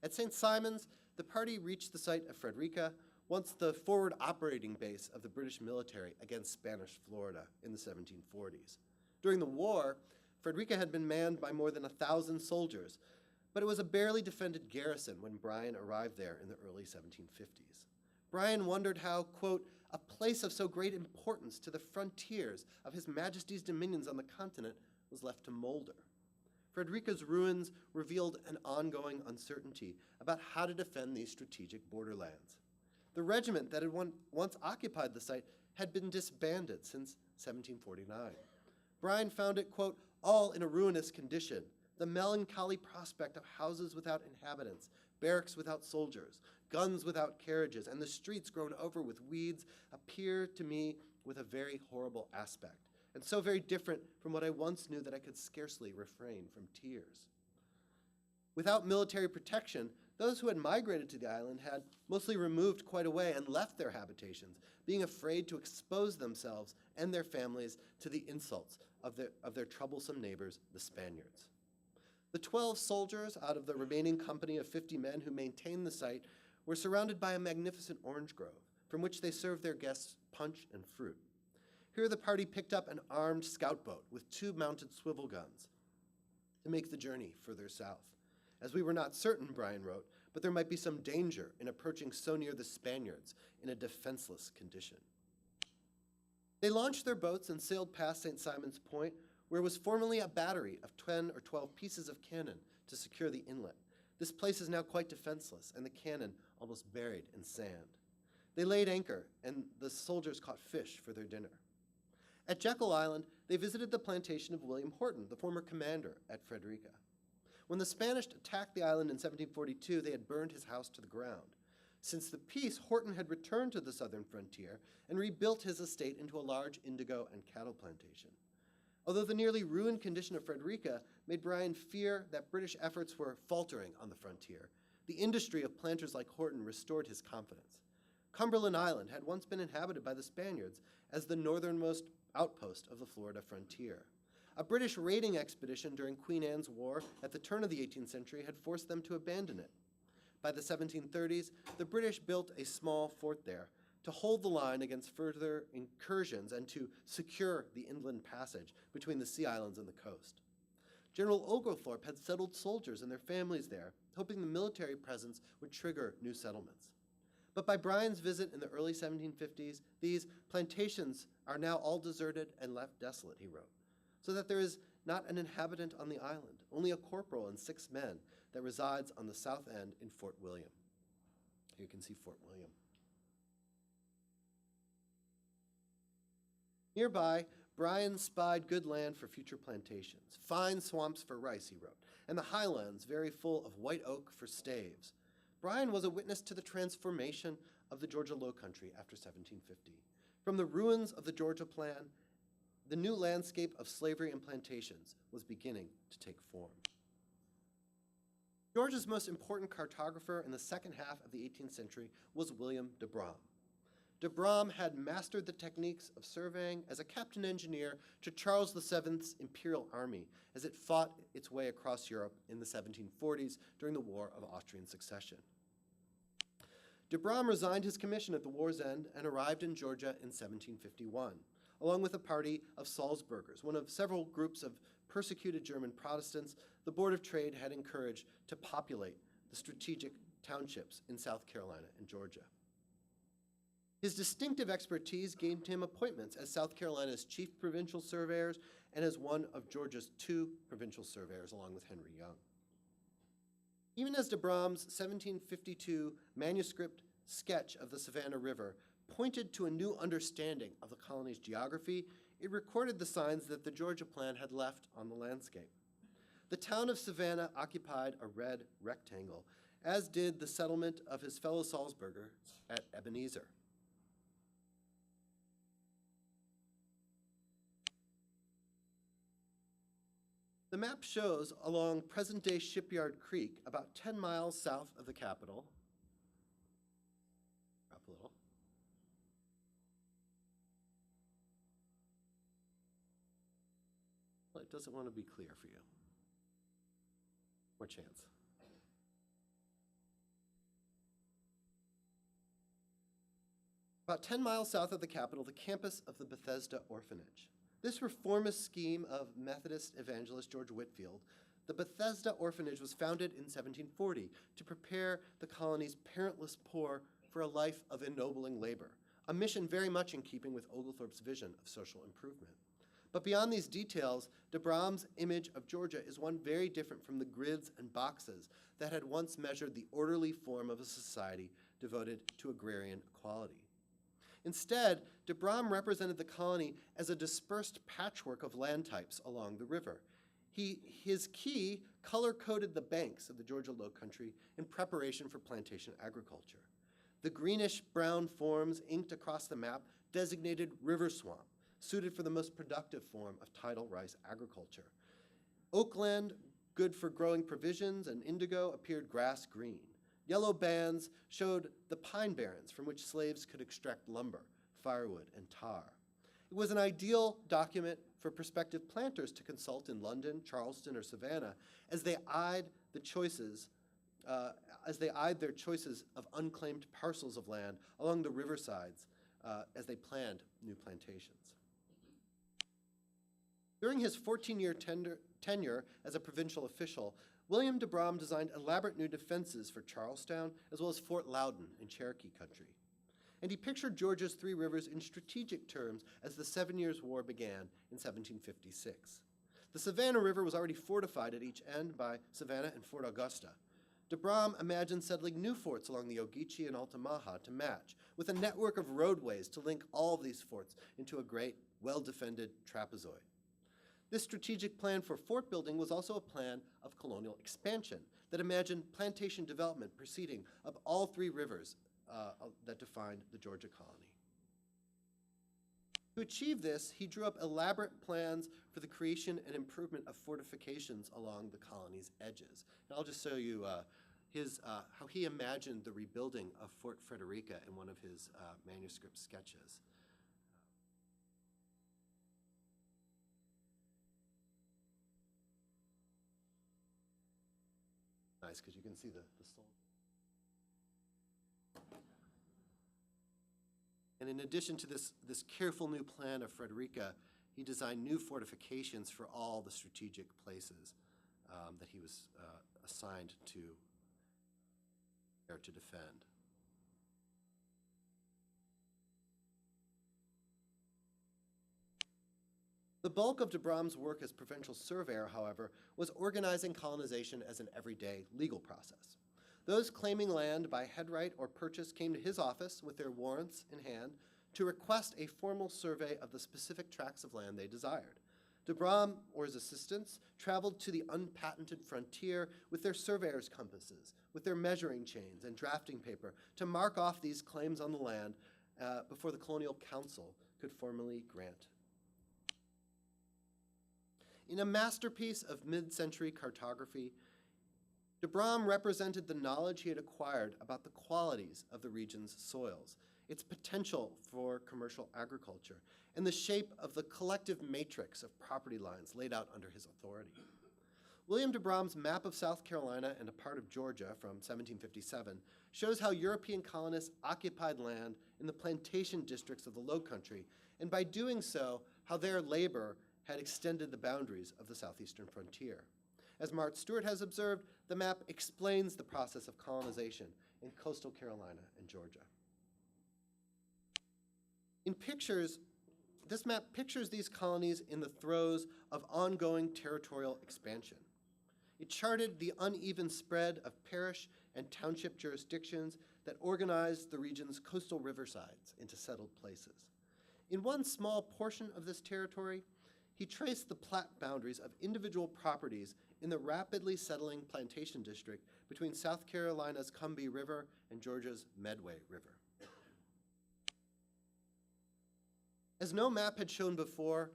At St. Simon's, the party reached the site of Frederica, once the forward operating base of the British military against Spanish Florida in the 1740s. During the war, Frederica had been manned by more than 1,000 soldiers, but it was a barely defended garrison when Bryan arrived there in the early 1750s. Bryan wondered how, quote, "a place of so great importance to the frontiers of His Majesty's dominions on the continent was left to molder." Frederica's ruins revealed an ongoing uncertainty about how to defend these strategic borderlands. The regiment that had once occupied the site had been disbanded since 1749. Bryan found it, quote, "all in a ruinous condition. The melancholy prospect of houses without inhabitants, barracks without soldiers, guns without carriages, and the streets grown over with weeds appear to me with a very horrible aspect, and so very different from what I once knew that I could scarcely refrain from tears." Without military protection, those who had migrated to the island had mostly removed quite away and left their habitations, being afraid to expose themselves and their families to the insults of their troublesome neighbors, the Spaniards. The 12 soldiers out of the remaining company of 50 men who maintained the site were surrounded by a magnificent orange grove, from which they served their guests punch and fruit. Here the party picked up an armed scout boat with 2 mounted swivel guns to make the journey further south. As we were not certain, Bryan wrote, but there might be some danger in approaching so near the Spaniards in a defenseless condition. They launched their boats and sailed past St. Simon's Point, where was formerly a battery of 10 or 12 pieces of cannon to secure the inlet. This place is now quite defenseless, and the cannon almost buried in sand. They laid anchor, and the soldiers caught fish for their dinner. At Jekyll Island, they visited the plantation of William Horton, the former commander at Frederica. When the Spanish attacked the island in 1742, they had burned his house to the ground. Since the peace, Horton had returned to the southern frontier and rebuilt his estate into a large indigo and cattle plantation. although the nearly ruined condition of Frederica made Bryan fear that British efforts were faltering on the frontier. The industry of planters like Horton restored his confidence. Cumberland Island had once been inhabited by the Spaniards as the northernmost outpost of the Florida frontier. A British raiding expedition during Queen Anne's War at the turn of the 18th century had forced them to abandon it. By the 1730s, the British built a small fort there to hold the line against further incursions and to secure the inland passage between the sea islands and the coast. General Oglethorpe had settled soldiers and their families there, hoping the military presence would trigger new settlements. But by Bryan's visit in the early 1750s, these plantations are now all deserted and left desolate, he wrote, so that there is not an inhabitant on the island, only a corporal and 6 men that resides on the south end in Fort William. Here you can see Fort William. Nearby, Bryan spied good land for future plantations, fine swamps for rice, he wrote, and the highlands very full of white oak for staves. Bryan was a witness to the transformation of the Georgia Low Country after 1750. From the ruins of the Georgia Plan, the new landscape of slavery and plantations was beginning to take form. Georgia's most important cartographer in the second half of the 18th century was William de Bram. De Bram had mastered the techniques of surveying as a captain engineer to Charles VII's Imperial Army as it fought its way across Europe in the 1740s during the War of Austrian Succession. De Bram resigned his commission at the war's end and arrived in Georgia in 1751, along with a party of Salzburgers, one of several groups of persecuted German Protestants the Board of Trade had encouraged to populate the strategic townships in South Carolina and Georgia. His distinctive expertise gained him appointments as South Carolina's chief provincial surveyors and as one of Georgia's 2 provincial surveyors, along with Henry Young. Even as de Bram's 1752 manuscript sketch of the Savannah River pointed to a new understanding of the colony's geography, it recorded the signs that the Georgia Plan had left on the landscape. The town of Savannah occupied a red rectangle, as did the settlement of his fellow Salzburgers at Ebenezer. The map shows along present-day Shipyard Creek, about 10 miles south of the capital. Up a little. Well, it doesn't want to be clear for you. More chance. About 10 miles south of the capital, the campus of the Bethesda Orphanage. This reformist scheme of Methodist evangelist George Whitefield, the Bethesda Orphanage was founded in 1740 to prepare the colony's parentless poor for a life of ennobling labor, a mission very much in keeping with Oglethorpe's vision of social improvement. But beyond these details, de Bram's image of Georgia is one very different from the grids and boxes that had once measured the orderly form of a society devoted to agrarian equality. Instead, de Bram represented the colony as a dispersed patchwork of land types along the river. His key color-coded the banks of the Georgia Low Country in preparation for plantation agriculture. The greenish-brown forms inked across the map designated river swamp, suited for the most productive form of tidal rice agriculture. Oakland, good for growing provisions, and indigo appeared grass green. Yellow bands showed the pine barrens from which slaves could extract lumber, firewood, and tar. It was an ideal document for prospective planters to consult in London, Charleston, or Savannah as they eyed their choices of unclaimed parcels of land along the riversides as they planned new plantations. During his 14-year tenure as a provincial official, William de Bram designed elaborate new defenses for Charlestown, as well as Fort Loudon in Cherokee country. And he pictured Georgia's 3 rivers in strategic terms as the 7 Years' War began in 1756. The Savannah River was already fortified at each end by Savannah and Fort Augusta. De Bram imagined settling new forts along the Ogeechee and Altamaha to match, with a network of roadways to link all of these forts into a great, well-defended trapezoid. This strategic plan for fort building was also a plan of colonial expansion that imagined plantation development proceeding up all 3 rivers that defined the Georgia colony. To achieve this, he drew up elaborate plans for the creation and improvement of fortifications along the colony's edges. And I'll just show you how he imagined the rebuilding of Fort Frederica in one of his manuscript sketches. Nice, because you can see the soul. And in addition to this careful new plan of Frederica, he designed new fortifications for all the strategic places that he was assigned to defend. The bulk of de Brahm's work as provincial surveyor, however, was organizing colonization as an everyday legal process. Those claiming land by headright or purchase came to his office with their warrants in hand to request a formal survey of the specific tracts of land they desired. De Brahm or his assistants traveled to the unpatented frontier with their surveyor's compasses, with their measuring chains and drafting paper to mark off these claims on the land before the colonial council could formally grant. In a masterpiece of mid-century cartography, de Brahm represented the knowledge he had acquired about the qualities of the region's soils, its potential for commercial agriculture, and the shape of the collective matrix of property lines laid out under his authority. William de Brahm's map of South Carolina and a part of Georgia from 1757 shows how European colonists occupied land in the plantation districts of the Low Country, and by doing so, how their labor had extended the boundaries of the southeastern frontier. As Mart Stewart has observed, the map explains the process of colonization in coastal Carolina and Georgia. In pictures, this map pictures these colonies in the throes of ongoing territorial expansion. It charted the uneven spread of parish and township jurisdictions that organized the region's coastal riversides into settled places. In one small portion of this territory, he traced the plat boundaries of individual properties in the rapidly settling plantation district between South Carolina's Combahee River and Georgia's Medway River. As no map had shown before,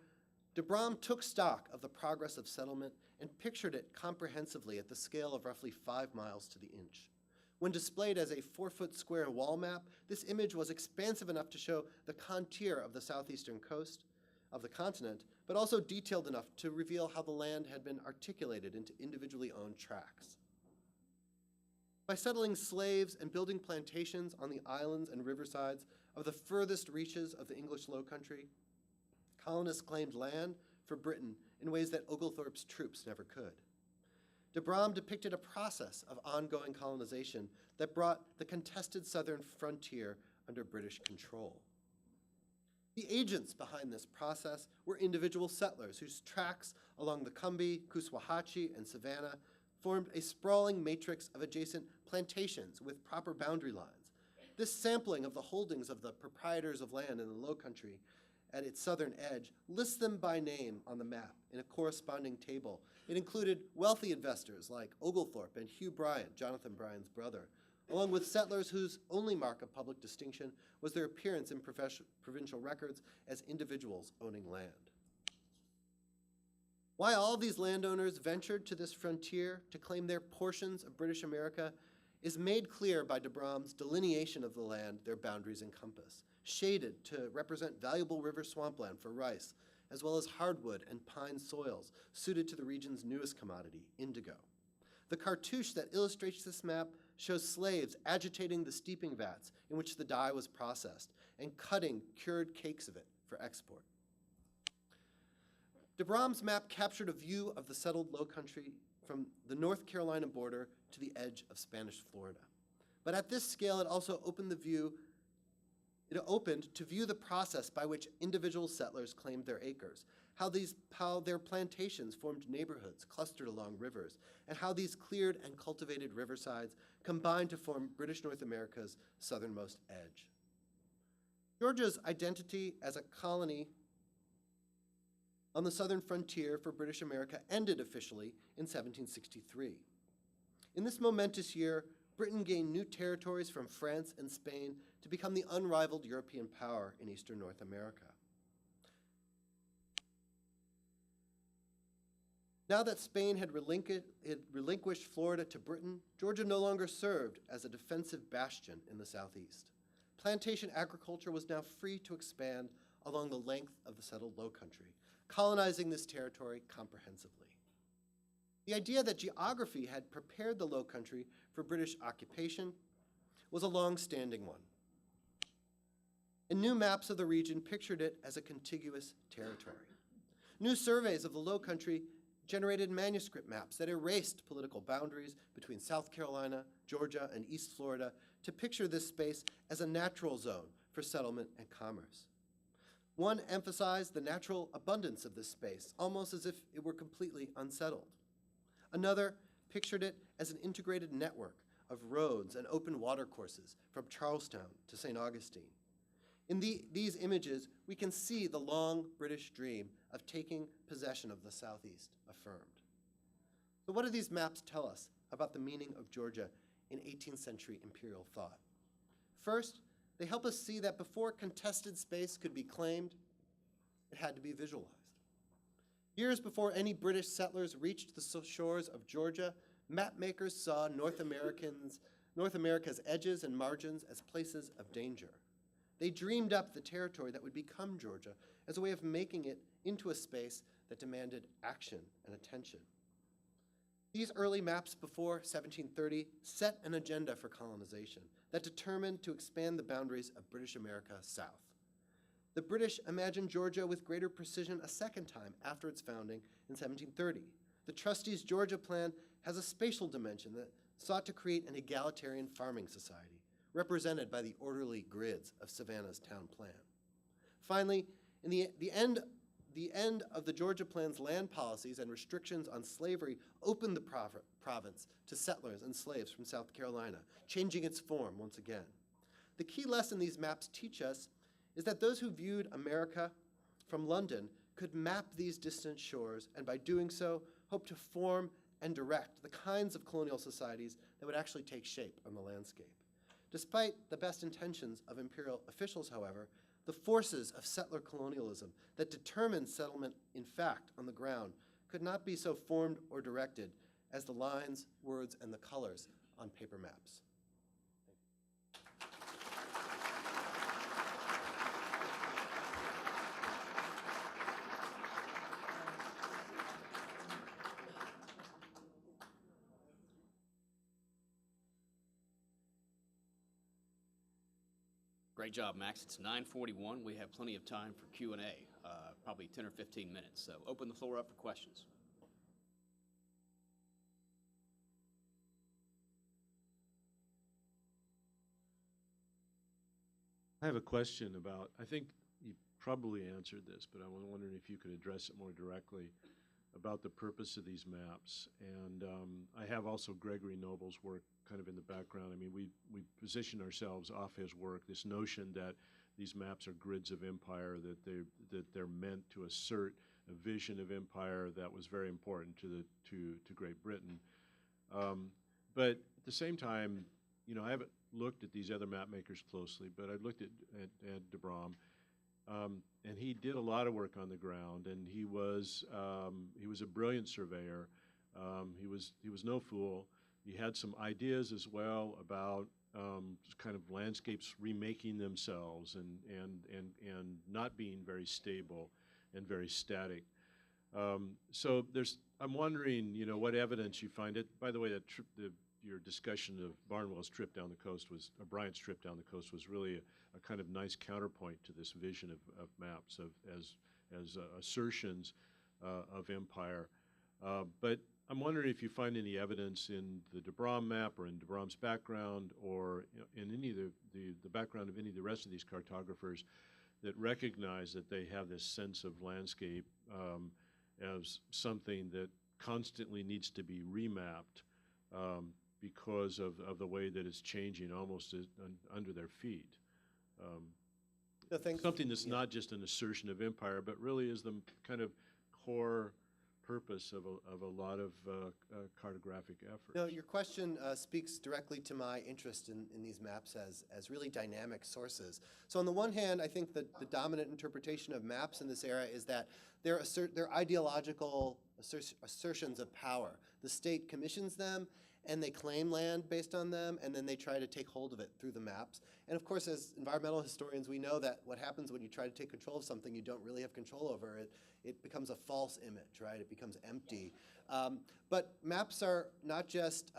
de Brahm took stock of the progress of settlement and pictured it comprehensively at the scale of roughly 5 miles to the inch. When displayed as a 4-foot square wall map, this image was expansive enough to show the contour of the southeastern coast of the continent, but also detailed enough to reveal how the land had been articulated into individually owned tracts. By settling slaves and building plantations on the islands and riversides of the furthest reaches of the English Low Country, colonists claimed land for Britain in ways that Oglethorpe's troops never could. De Brahm depicted a process of ongoing colonization that brought the contested southern frontier under British control. The agents behind this process were individual settlers whose tracts along the Combahee, Coosawhatchie, and Savannah formed a sprawling matrix of adjacent plantations with proper boundary lines. This sampling of the holdings of the proprietors of land in the Low Country at its southern edge lists them by name on the map in a corresponding table. It included wealthy investors like Oglethorpe and Hugh Bryan, Jonathan Bryan's brother, along with settlers whose only mark of public distinction was their appearance in provincial records as individuals owning land. Why all these landowners ventured to this frontier to claim their portions of British America is made clear by de Brahm's delineation of the land their boundaries encompass, shaded to represent valuable river swampland for rice, as well as hardwood and pine soils suited to the region's newest commodity, indigo. The cartouche that illustrates this map shows slaves agitating the steeping vats in which the dye was processed and cutting cured cakes of it for export. De Brahm's map captured a view of the settled Low Country from the North Carolina border to the edge of Spanish Florida. But at this scale, it also opened to view the process by which individual settlers claimed their acres, how their plantations formed neighborhoods clustered along rivers, and how these cleared and cultivated riversides combined to form British North America's southernmost edge. Georgia's identity as a colony on the southern frontier for British America ended officially in 1763. In this momentous year, Britain gained new territories from France and Spain to become the unrivaled European power in eastern North America. Now that Spain had relinquished Florida to Britain, Georgia no longer served as a defensive bastion in the southeast. Plantation agriculture was now free to expand along the length of the settled Lowcountry, colonizing this territory comprehensively. The idea that geography had prepared the Lowcountry for British occupation was a long-standing one. And new maps of the region pictured it as a contiguous territory. New surveys of the Lowcountry generated manuscript maps that erased political boundaries between South Carolina, Georgia, and East Florida to picture this space as a natural zone for settlement and commerce. One emphasized the natural abundance of this space, almost as if it were completely unsettled. Another pictured it as an integrated network of roads and open watercourses from Charlestown to St. Augustine. In these images, we can see the long British dream of taking possession of the Southeast affirmed. So what do these maps tell us about the meaning of Georgia in 18th century imperial thought? First, they help us see that before contested space could be claimed, it had to be visualized. Years before any British settlers reached the shores of Georgia, map makers saw North America's edges and margins as places of danger. They dreamed up the territory that would become Georgia as a way of making it into a space that demanded action and attention. These early maps before 1730 set an agenda for colonization that determined to expand the boundaries of British America south. The British imagined Georgia with greater precision a second time after its founding in 1730. The Trustees' Georgia Plan has a spatial dimension that sought to create an egalitarian farming society, represented by the orderly grids of Savannah's town plan. Finally, in the end of the Georgia Plan's land policies and restrictions on slavery opened the province to settlers and slaves from South Carolina, changing its form once again. The key lesson these maps teach us is that those who viewed America from London could map these distant shores, and by doing so, hope to form and direct the kinds of colonial societies that would actually take shape on the landscape. Despite the best intentions of imperial officials, however, the forces of settler colonialism that determined settlement in fact on the ground could not be so formed or directed as the lines, words, and the colors on paper maps. Great job, Max. It's 9:41. We have plenty of time for Q&A, probably 10 or 15 minutes. So open the floor up for questions. I have a question about, I think you probably answered this, but I was wondering if you could address it more directly about the purpose of these maps. And I have also Gregory Noble's work kind of in the background. I mean, we position ourselves off his work, this notion that these maps are grids of empire, that they're meant to assert a vision of empire that was very important to Great Britain. But at the same time, you know, I haven't looked at these other map makers closely, but I looked at de Brom, and he did a lot of work on the ground, and he was a brilliant surveyor. He was no fool. He had some ideas as well about kind of landscapes remaking themselves and not being very stable and very static. So I'm wondering, you know, what evidence you find it. By the way, your discussion of Barnwell's trip down the coast was, Bryan's trip down the coast was really a kind of nice counterpoint to this vision of maps as assertions of empire. But I'm wondering if you find any evidence in the de Brom map or in de Brom's background or in any of the background of any of the rest of these cartographers that recognize that they have this sense of landscape as something that constantly needs to be remapped because of the way that it's changing almost under their feet. Something that's not just an assertion of empire, but really is the kind of core purpose of a lot of cartographic effort. No, your question speaks directly to my interest in these maps as really dynamic sources. So on the one hand, I think that the dominant interpretation of maps in this era is that they're ideological assertions of power. The state commissions them, and they claim land based on them, and then they try to take hold of it through the maps. And of course, as environmental historians, we know that what happens when you try to take control of something you don't really have control over, it becomes a false image, right? It becomes empty. But maps are not just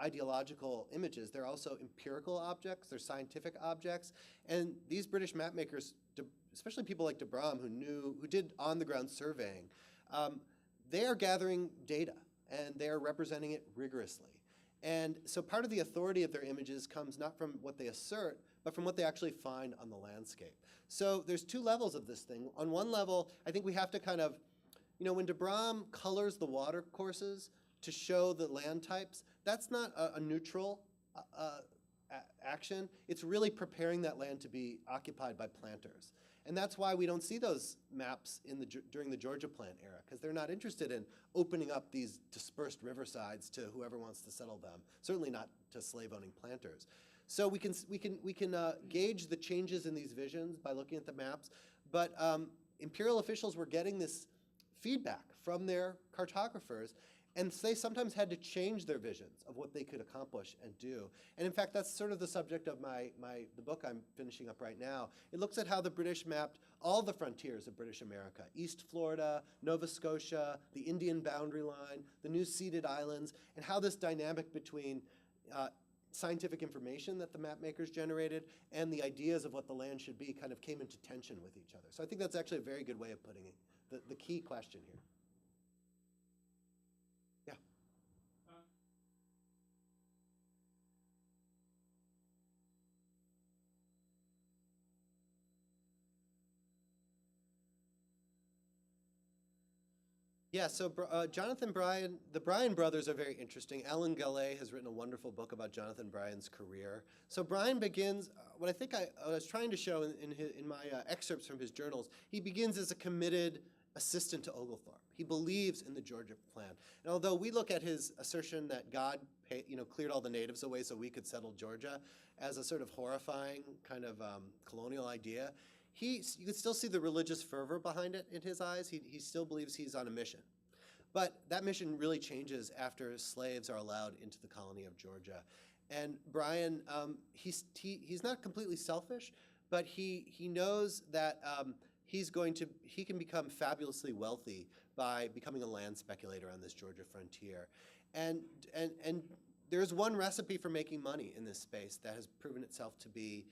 ideological images, they're also empirical objects, they're scientific objects, and these British map makers, especially people like de Bram, who did on-the-ground surveying, they are gathering data, and they are representing it rigorously. And so part of the authority of their images comes not from what they assert, but from what they actually find on the landscape. So there's two levels of this thing. On one level, I think we have to kind of, when de Bram colors the water courses to show the land types, that's not a neutral action. It's really preparing that land to be occupied by planters. And that's why we don't see those maps during the Georgia Plant era, because they're not interested in opening up these dispersed riversides to whoever wants to settle them, certainly not to slave-owning planters. So we can gauge the changes in these visions by looking at the maps, but imperial officials were getting this feedback from their cartographers, and they sometimes had to change their visions of what they could accomplish and do. And in fact, that's sort of the subject of the book I'm finishing up right now. It looks at how the British mapped all the frontiers of British America: East Florida, Nova Scotia, the Indian boundary line, the new ceded islands, and how this dynamic between scientific information that the map makers generated and the ideas of what the land should be kind of came into tension with each other. So I think that's actually a very good way of putting it, the key question here. Yeah, so Jonathan Bryan, the Bryan brothers are very interesting. Alan Gallay has written a wonderful book about Jonathan Bryan's career. So Bryan begins, what I think I was trying to show in my excerpts from his journals, he begins as a committed assistant to Oglethorpe. He believes in the Georgia Plan. And although we look at his assertion that God cleared all the natives away so we could settle Georgia as a sort of horrifying kind of colonial idea, you can still see the religious fervor behind it in his eyes. He still believes he's on a mission. But that mission really changes after slaves are allowed into the colony of Georgia. And Bryan, he's not completely selfish, but he knows that he can become fabulously wealthy by becoming a land speculator on this Georgia frontier. And there's one recipe for making money in this space that has proven itself to be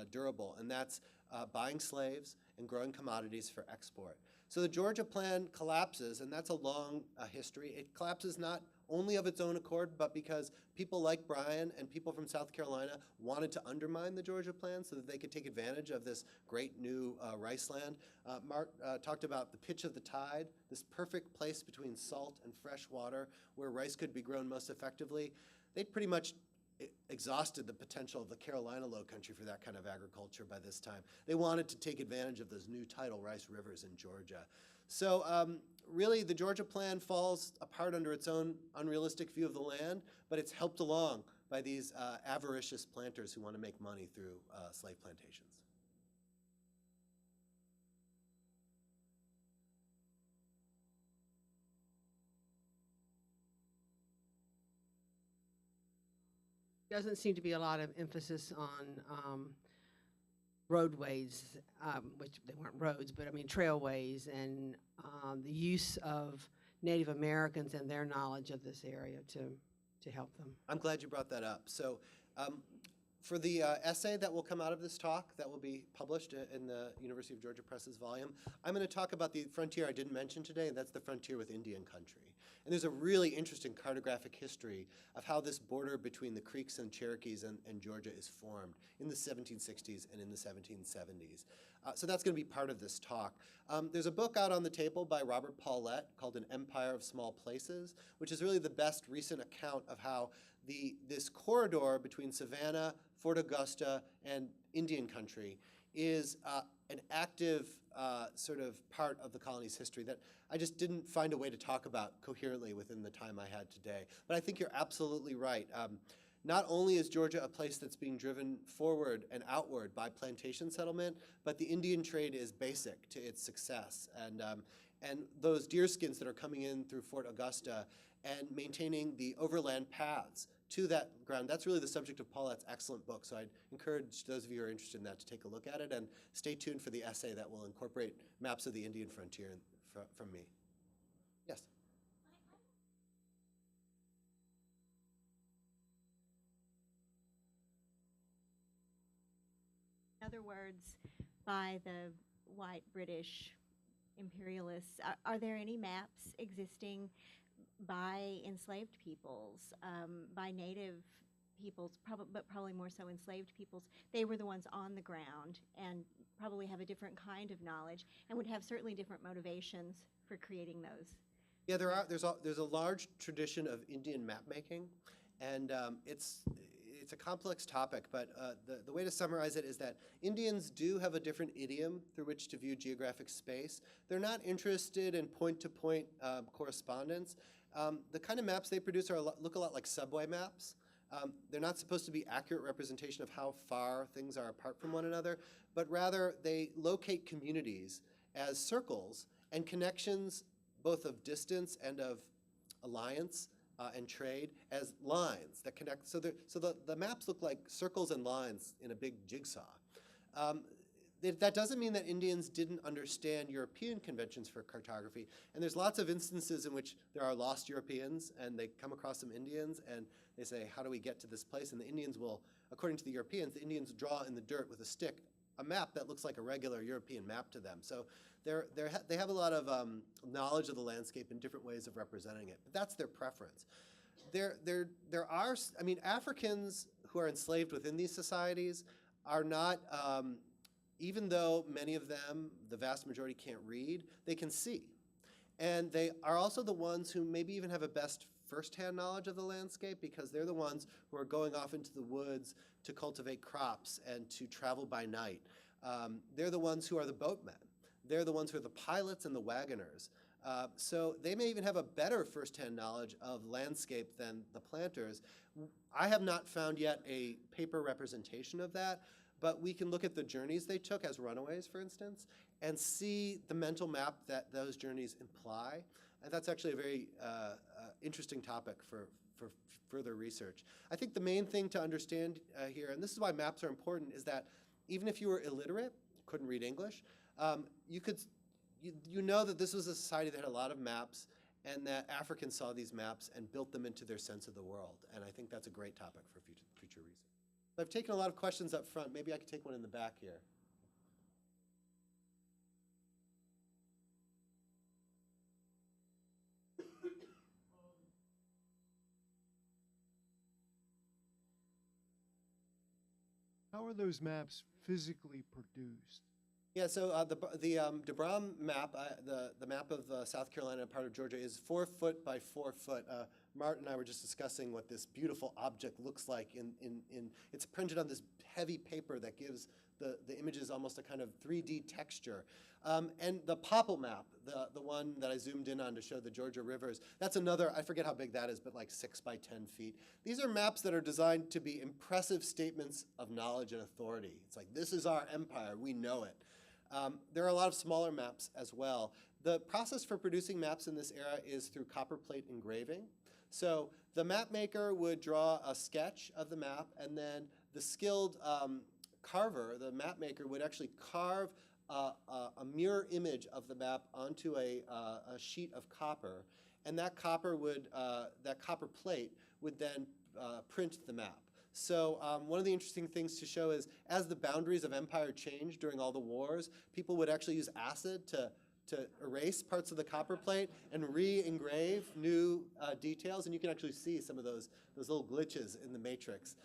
durable, and that's buying slaves and growing commodities for export. So the Georgia Plan collapses, and that's a long history. It collapses not only of its own accord, but because people like Bryan and people from South Carolina wanted to undermine the Georgia Plan so that they could take advantage of this great new rice land. Mark talked about the pitch of the tide, this perfect place between salt and fresh water where rice could be grown most effectively. They'd pretty much exhausted the potential of the Carolina Low Country for that kind of agriculture by this time. They wanted to take advantage of those new tidal rice rivers in Georgia. So really the Georgia Plan falls apart under its own unrealistic view of the land, but it's helped along by these avaricious planters who want to make money through slave plantations. Doesn't seem to be a lot of emphasis on roadways, which they weren't roads, but I mean trailways, and the use of Native Americans and their knowledge of this area to help them. I'm glad you brought that up. So for the essay that will come out of this talk that will be published in the University of Georgia Press's volume, I'm going to talk about the frontier I didn't mention today, and that's the frontier with Indian country. And there's a really interesting cartographic history of how this border between the Creeks and Cherokees and Georgia is formed in the 1760s and in the 1770s. So that's going to be part of this talk. There's a book out on the table by Robert Paulette called An Empire of Small Places, which is really the best recent account of how this corridor between Savannah, Fort Augusta, and Indian Country is an active sort of part of the colony's history that I just didn't find a way to talk about coherently within the time I had today. But I think you're absolutely right. Not only is Georgia a place that's being driven forward and outward by plantation settlement, but the Indian trade is basic to its success. And those deerskins that are coming in through Fort Augusta and maintaining the overland paths to that ground, that's really the subject of Paulette's excellent book. So I'd encourage those of you who are interested in that to take a look at it, and stay tuned for the essay that will incorporate maps of the Indian frontier from me. Yes? In other words, by the white British imperialists, are there any maps existing by enslaved peoples, by native peoples, but probably more so enslaved peoples? They were the ones on the ground and probably have a different kind of knowledge and would have certainly different motivations for creating those. Yeah, there's a large tradition of Indian map making, and it's a complex topic, but the way to summarize it is that Indians do have a different idiom through which to view geographic space. They're not interested in point-to-point correspondence. The kind of maps they produce look a lot like subway maps. They're not supposed to be accurate representation of how far things are apart from one another, but rather they locate communities as circles and connections both of distance and of alliance and trade as lines that connect. So the maps look like circles and lines in a big jigsaw. That doesn't mean that Indians didn't understand European conventions for cartography. And there's lots of instances in which there are lost Europeans and they come across some Indians and they say, how do we get to this place? And the Indians will, according to the Europeans, the Indians draw in the dirt with a stick a map that looks like a regular European map to them. So they have a lot of knowledge of the landscape and different ways of representing it. But that's their preference. There are, I mean, Africans who are enslaved within these societies are not, even though many of them, the vast majority, can't read, they can see. And they are also the ones who maybe even have a best firsthand knowledge of the landscape, because they're the ones who are going off into the woods to cultivate crops and to travel by night. They're the ones who are the boatmen. They're the ones who are the pilots and the wagoners. So they may even have a better firsthand knowledge of landscape than the planters. I have not found yet a paper representation of that, but we can look at the journeys they took as runaways, for instance, and see the mental map that those journeys imply. And that's actually a very interesting topic for further research. I think the main thing to understand here, and this is why maps are important, is that even if you were illiterate, couldn't read English, you know that this was a society that had a lot of maps, and that Africans saw these maps and built them into their sense of the world. And I think that's a great topic for future research. I've taken a lot of questions up front. Maybe I could take one in the back here. How are those maps physically produced? Yeah, so the DeBrom map, the map of South Carolina and part of Georgia, is 4 foot by 4 foot. Martin and I were just discussing what this beautiful object looks like. It's printed on this heavy paper that gives the images almost a kind of 3D texture. And the Popple map, the one that I zoomed in on to show the Georgia rivers, that's another, I forget how big that is, but like 6 by 10 feet. These are maps that are designed to be impressive statements of knowledge and authority. It's like, this is our empire, we know it. There are a lot of smaller maps as well. The process for producing maps in this era is through copperplate engraving. So the map maker would draw a sketch of the map, and then the skilled carver, the map maker, would actually carve a mirror image of the map onto a sheet of copper, and that copper plate would then print the map. So one of the interesting things to show is, as the boundaries of empire changed during all the wars, people would actually use acid to erase parts of the copper plate and re-engrave new details, and you can actually see some of those little glitches in the matrix.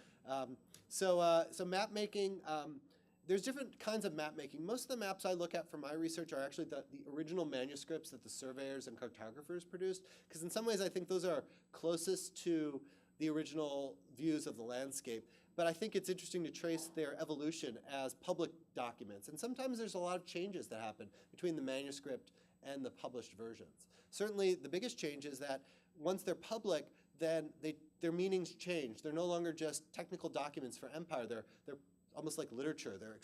So map making, there's different kinds of map making. Most of the maps I look at for my research are actually the original manuscripts that the surveyors and cartographers produced, because in some ways I think those are closest to the original views of the landscape. but I think it's interesting to trace their evolution as public documents. And sometimes there's a lot of changes that happen between the manuscript and the published versions. Certainly, the biggest change is that once they're public, then their meanings change. They're no longer just technical documents for empire. They're almost like literature. They're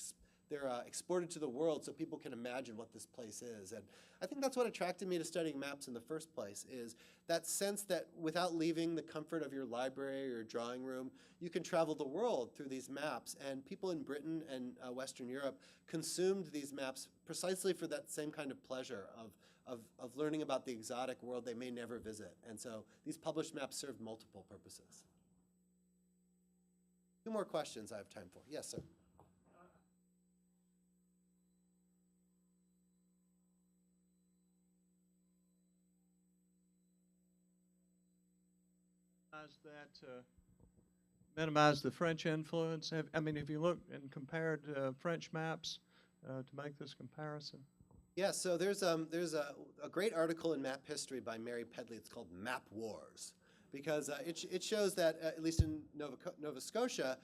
exported to the world so people can imagine what this place is. And I think that's what attracted me to studying maps in the first place, is that sense that without leaving the comfort of your library or drawing room, you can travel the world through these maps. And people in Britain and Western Europe consumed these maps precisely for that same kind of pleasure of learning about the exotic world they may never visit. And so these published maps served multiple purposes. 2 more questions I have time for. Yes, sir. That minimize the French influence? Have you looked and compared French maps to make this comparison? Yeah, so there's a great article in Map History by Mary Pedley. It's called Map Wars, because it shows that, at least in Nova Scotia,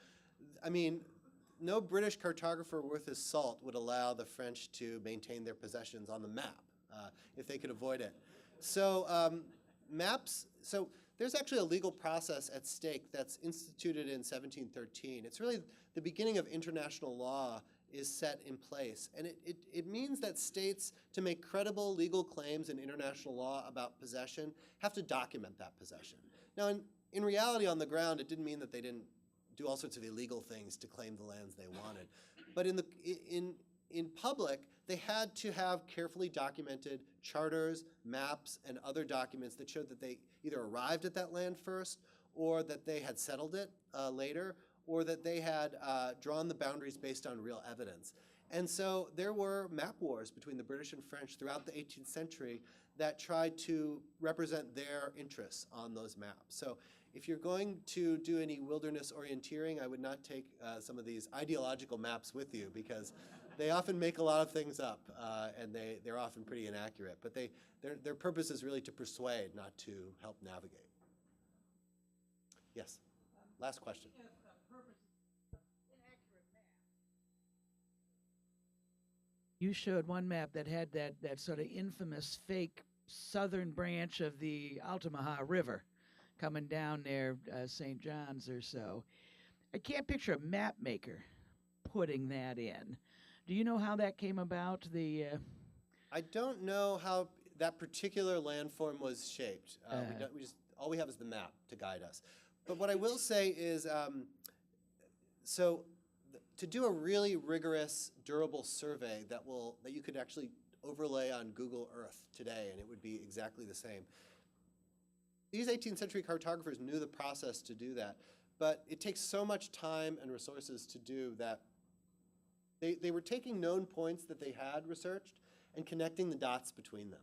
no British cartographer worth his salt would allow the French to maintain their possessions on the map if they could avoid it. So there's actually a legal process at stake that's instituted in 1713. It's really the beginning of international law is set in place. And it means that states, to make credible legal claims in international law about possession, have to document that possession. Now, in reality, on the ground, it didn't mean that they didn't do all sorts of illegal things to claim the lands they wanted. But in public, they had to have carefully documented charters, maps, and other documents that showed that they either arrived at that land first, or that they had settled it later, or that they had drawn the boundaries based on real evidence. And so there were map wars between the British and French throughout the 18th century that tried to represent their interests on those maps. So if you're going to do any wilderness orienteering, I would not take some of these ideological maps with you, because they often make a lot of things up, and they're often pretty inaccurate. But their purpose is really to persuade, not to help navigate. Yes, last question. You showed one map that had that sort of infamous fake southern branch of the Altamaha River coming down there, St. John's or so. I can't picture a map maker putting that in. Do you know how that came about? I don't know how that particular landform was shaped. All we have is the map to guide us. But what I will say is, to do a really rigorous, durable survey that you could actually overlay on Google Earth today, and it would be exactly the same. These 18th century cartographers knew the process to do that, but it takes so much time and resources to do that. They were taking known points that they had researched and connecting the dots between them.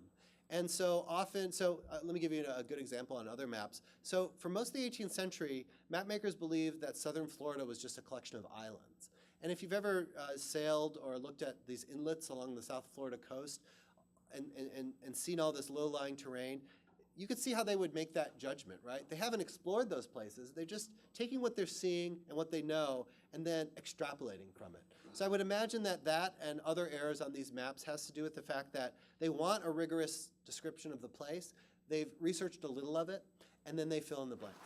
And so often, let me give you a good example on other maps. So for most of the 18th century, map makers believed that southern Florida was just a collection of islands. And if you've ever sailed or looked at these inlets along the South Florida coast and seen all this low-lying terrain, you could see how they would make that judgment, right? They haven't explored those places. They're just taking what they're seeing and what they know and then extrapolating from it. So I would imagine that and other errors on these maps has to do with the fact that they want a rigorous description of the place. They've researched a little of it, and then they fill in the blanks.